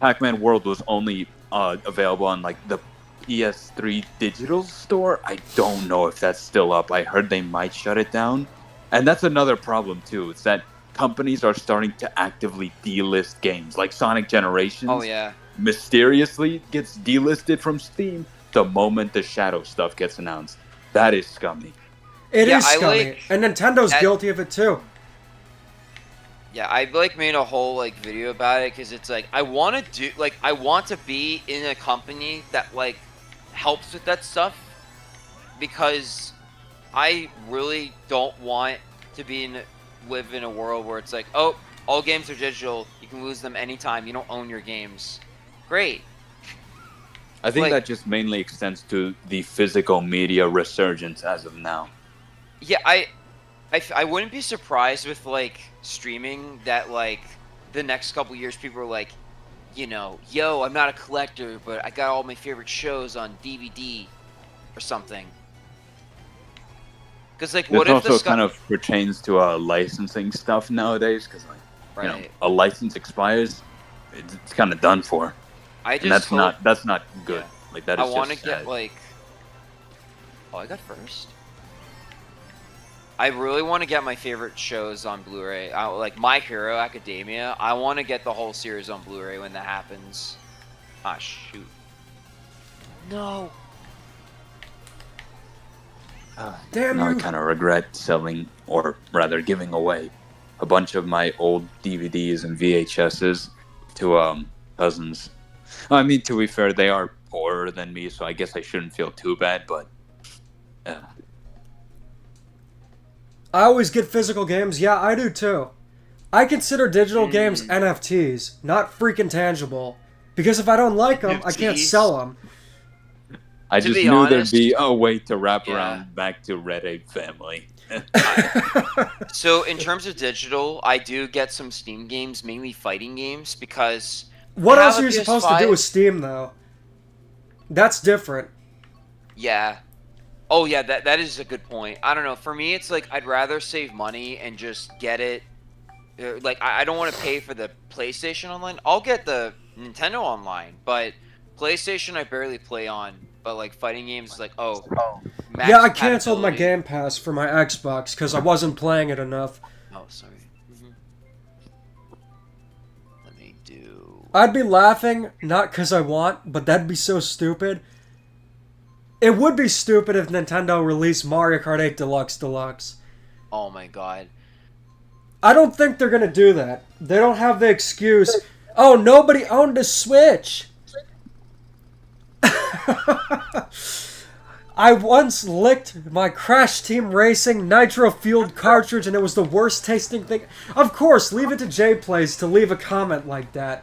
Pac-Man World was only available on like the PS3 digital store. I don't know if that's still up. I heard they might shut it down. And that's another problem too. It's that companies are starting to actively delist games. Like Sonic Generations Oh yeah. mysteriously gets delisted from Steam the moment the Shadow stuff gets announced. That is scummy. It Yeah, is I scummy, like and Nintendo's that- guilty of it too. Yeah, I like made a whole like video about it because it's like I want to do like I want to be in a company that like helps with that stuff because I really don't want to live in a world where it's like, oh, all games are digital, you can lose them anytime, you don't own your games. Great. I think Like- that just mainly extends to the physical media resurgence as of now. Yeah, I wouldn't be surprised with like streaming that like the next couple years people are like, you know, yo, I'm not a collector, but I got all my favorite shows on DVD or something. Because like, This what if also this kind of pertains to licensing stuff nowadays, because like you know, right? a license expires, it's kind of done for, I and just that's not good. Yeah. Like that I is want to just get sad. like. Oh, I got first. I really want to get my favorite shows on Blu-ray. Like My Hero Academia. I want to get the whole series on Blu-ray when that happens. Ah, shoot. No. Damn Now I you! kind of regret selling, or rather giving away, a bunch of my old DVDs and VHSs to cousins. I mean, to be fair, they are poorer than me, so I guess I shouldn't feel too bad. But I always get physical games. Yeah, I do too. I consider digital games NFTs, not freaking tangible. Because if I don't like them, I can't NFTs? sell them. I To just be knew honest, there'd be a way to wrap yeah. around back to Red Ape Family. So in terms of digital, I do get some Steam games, mainly fighting games, because What I else have are a you supposed to do PS5. with Steam, though? That's different. Yeah. Oh yeah, that is a good point. I don't know. For me, it's like I'd rather save money and just get it. Like I don't want to pay for the PlayStation Online. I'll get the Nintendo Online, but PlayStation I barely play on. But like fighting games, is like max Yeah, I canceled my compatibility. Game Pass for my Xbox because I wasn't playing it enough. Oh, sorry. Let me do. I'd be laughing, not because I want, but that'd be so stupid. It would be stupid if Nintendo released Mario Kart 8 Deluxe. Oh my god. I don't think they're gonna do that. They don't have the excuse, oh, nobody owned a Switch. I once licked my Crash Team Racing nitro-fueled cartridge and it was the worst tasting thing. Of course, leave it to Jay Plays to leave a comment like that.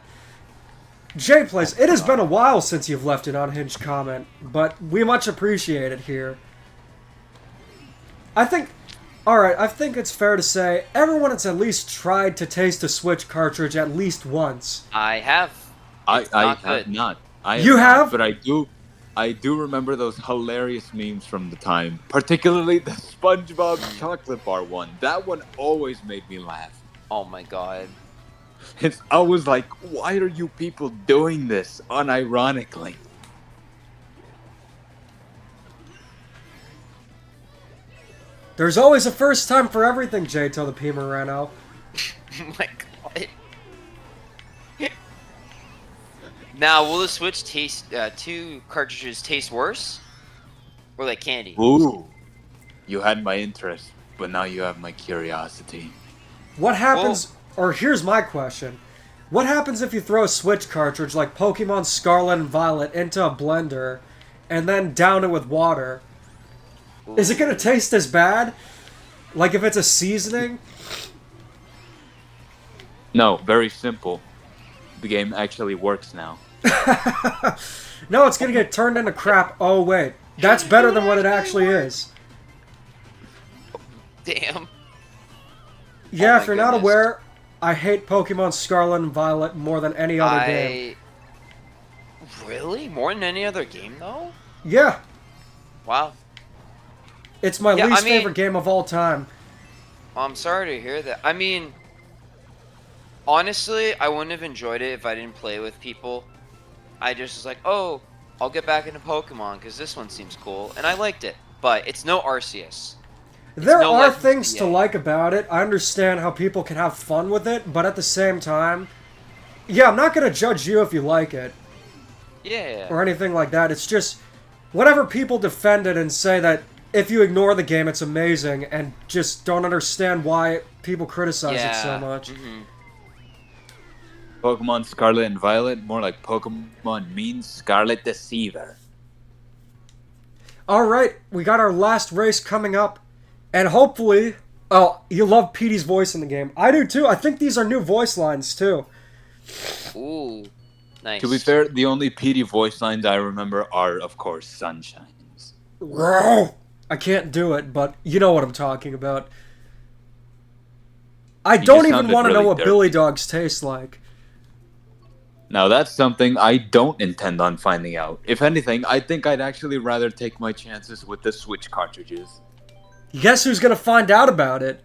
Jay Plays, it has been a while since you've left an unhinged comment, but we much appreciate it here. I think it's fair to say everyone has at least tried to taste a Switch cartridge at least once. I have. I not have good. not. I You not, have? But I do remember those hilarious memes from the time, particularly the SpongeBob chocolate bar one. That one always made me laugh. Oh my god. I was like, why are you people doing this unironically? There's always a first time for everything, Jay, told the P. Moreno. Oh my god. Now, will the Switch taste 2 cartridges taste worse, or like candy? Ooh, you had my interest, but now you have my curiosity. What happens? Or here's my question: what happens if you throw a Switch cartridge like Pokemon Scarlet and Violet into a blender, and then down it with water? Is it gonna taste as bad? Like if it's a seasoning? No, very simple. The game actually works now. No, it's gonna get turned into crap. Oh wait, that's better than what it actually is. Damn. Yeah, Oh my if you're not goodness. aware, I hate Pokemon Scarlet and Violet more than any other game. Really? More than any other game, though? Yeah, Wow. it's my Yeah, least I mean- favorite game of all time. I'm sorry to hear that. I mean, honestly, I wouldn't have enjoyed it if I didn't play with people. I just was like, oh, I'll get back into Pokemon because this one seems cool, and I liked it. But it's no Arceus. There no are Legends things to EA. like about it. I understand how people can have fun with it, but at the same time, yeah, I'm not gonna judge you if you like it Yeah. or anything like that. It's just whenever people defend it and say that if you ignore the game, it's amazing, and just don't understand why people criticize it so much. Mhm. Pokemon Scarlet and Violet, more like Pokemon means Scarlet Deceiver. All right, we got our last race coming up, and hopefully, oh, you love Petey's voice in the game. I do too. I think these are new voice lines too. Ooh. Nice. To be fair, the only PD voice lines I remember are, of course, Sunshine's. I can't do it, but you know what I'm talking about. I You don't just even sounded want to know really what dirty. Billy Dogs taste like. Now that's something I don't intend on finding out. If anything, I think I'd actually rather take my chances with the Switch cartridges. Guess who's gonna find out about it?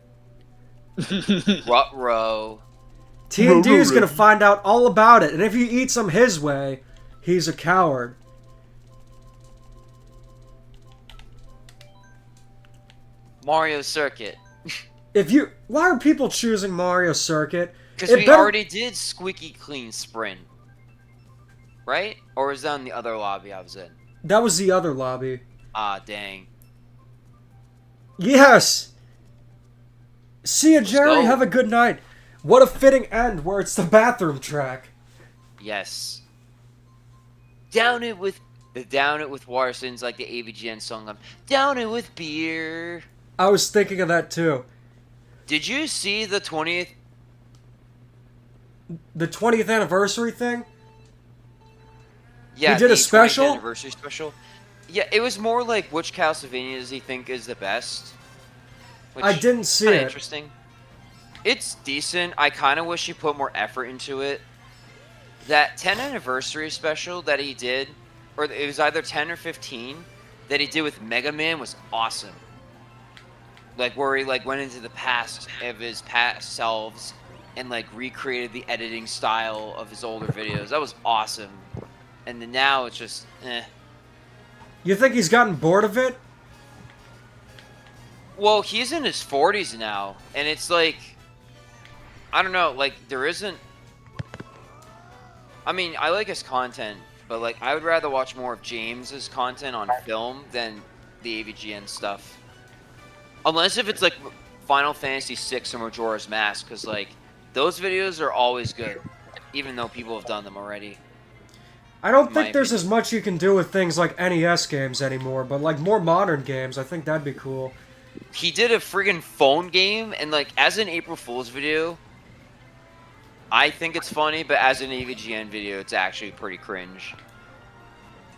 Ruh-roh. TND is gonna find out all about it, and if he eats them his way, he's a coward. Mario Circuit. Why are people choosing Mario Circuit? Because It we better- already did Squeaky Clean Sprint. Right? Or was that in the other lobby I was in? That was the other lobby. Ah, dang. Yes! See ya, Jerry. go. Have a good night. What a fitting end where it's the bathroom track. Yes. Down it with Warson's like the AVGN song. Down it with beer. I was thinking of that too. Did you see the 20th? The 20th anniversary thing? Yeah, He did the a special? 20th anniversary special. Yeah, it was more like which Castlevania does he think is the best? Which I didn't see kinda it. Interesting. It's decent. I kind of wish he put more effort into it. That 10th anniversary special that he did, or it was either 10 or 15, that he did with Mega Man was awesome. Like where he like went into the past of his past selves and like recreated the editing style of his older videos. That was awesome. And then now it's just You think he's gotten bored of it? Well, he's in his 40s now, and it's like, I don't know, like, there isn't... I mean, I like his content, but, like, I would rather watch more of James's content on film than the AVGN stuff. Unless if it's, like, Final Fantasy VI or Majora's Mask, because, like, those videos are always good, even though people have done them already. I don't My think there's as much you can do with things like NES games anymore, but like more modern games, I think that'd be cool. He did a friggin' phone game, and, like, as an April Fool's video... I think it's funny, but as an AVGN video, it's actually pretty cringe.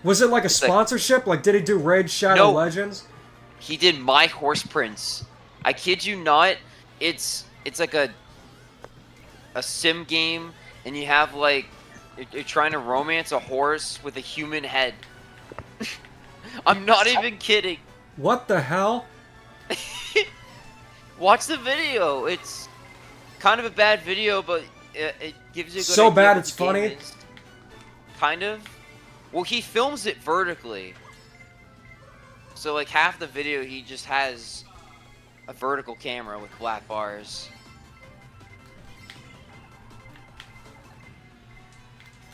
Was it like a like- sponsorship? Like, did he do Raid Shadow No. Legends? He did My Horse Prince. I kid you not. It's like a sim game, and you have like you're trying to romance a horse with a human head. I'm not even kidding. What the hell? Watch the video. It's kind of a bad video, but it gives you a good So idea bad what it's the game funny? is. Kind of. Well, he films it vertically. So like half the video he just has a vertical camera with black bars.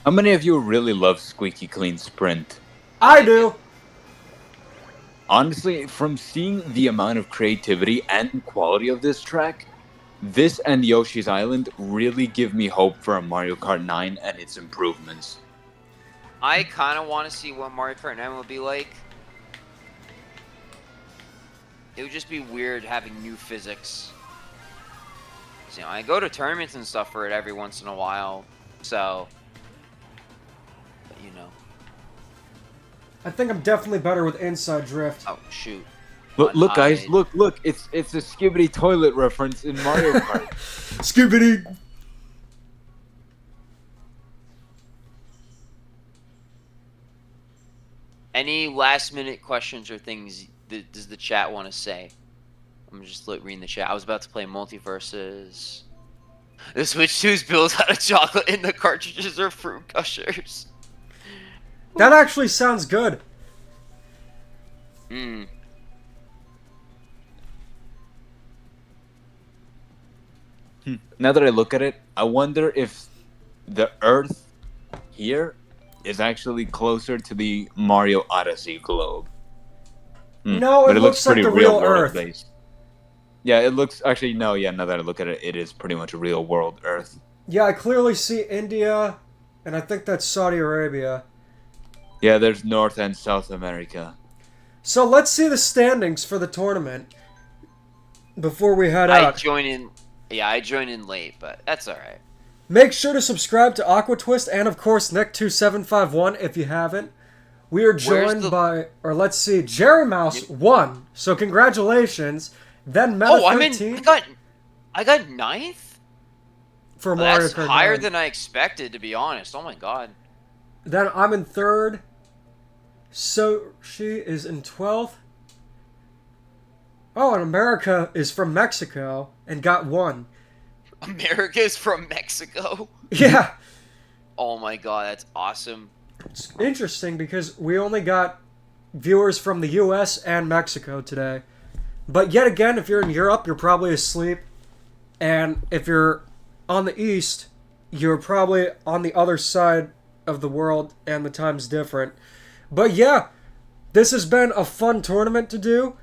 How many of you really love Squeaky Clean Sprint? I do. Honestly, from seeing the amount of creativity and quality of this track, this and Yoshi's Island really give me hope for a Mario Kart 9 and its improvements. I kind of want to see what Mario Kart 9 will be like. It would just be weird having new physics. So, I go to tournaments and stuff for it every once in a while, so... But, I think I'm definitely better with inside drift. Oh, shoot. Look, guys, look! It's a Skibidi toilet reference in Mario Kart. Skibidi. Any last-minute questions or things does the chat want to say? I'm just reading the chat. I was about to play Multiverses. The Switch 2's built out of chocolate and the cartridges are fruit gushers. That actually sounds good. Hmm. Now that I look at it, I wonder if the Earth here is actually closer to the Mario Odyssey globe. No, But it looks like pretty the real world Earth. based. Yeah, it looks actually no. Yeah, now that I look at it, it is pretty much a real world Earth. Yeah, I clearly see India, and I think that's Saudi Arabia. Yeah, there's North and South America. So let's see the standings for the tournament before we head I out. joined in late, but that's alright. Make sure to subscribe to Aqua Twist and, of course, Nick2751 if you haven't. We are joined by, or let's see, Jerry Mouse won. So congratulations. Then Meta 13 I got 9th? for Mario That's Kart higher 9. than I expected, to be honest. Oh my god. Then I'm in 3rd. So she is in 12th. Oh, and America is from Mexico and got 1. America's from Mexico? Yeah. Oh my god, that's awesome. It's interesting because we only got viewers from the US and Mexico today. But yet again, if you're in Europe, you're probably asleep. And if you're on the East, you're probably on the other side of the world and the time's different. But yeah, this has been a fun tournament to do.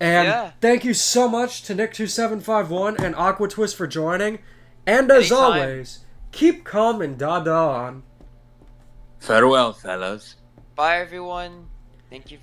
And thank you so much to Nick2751 and Aqua Twist for joining. And as Anytime. always, keep calm and da-da on. Farewell, fellas. Bye everyone. Thank you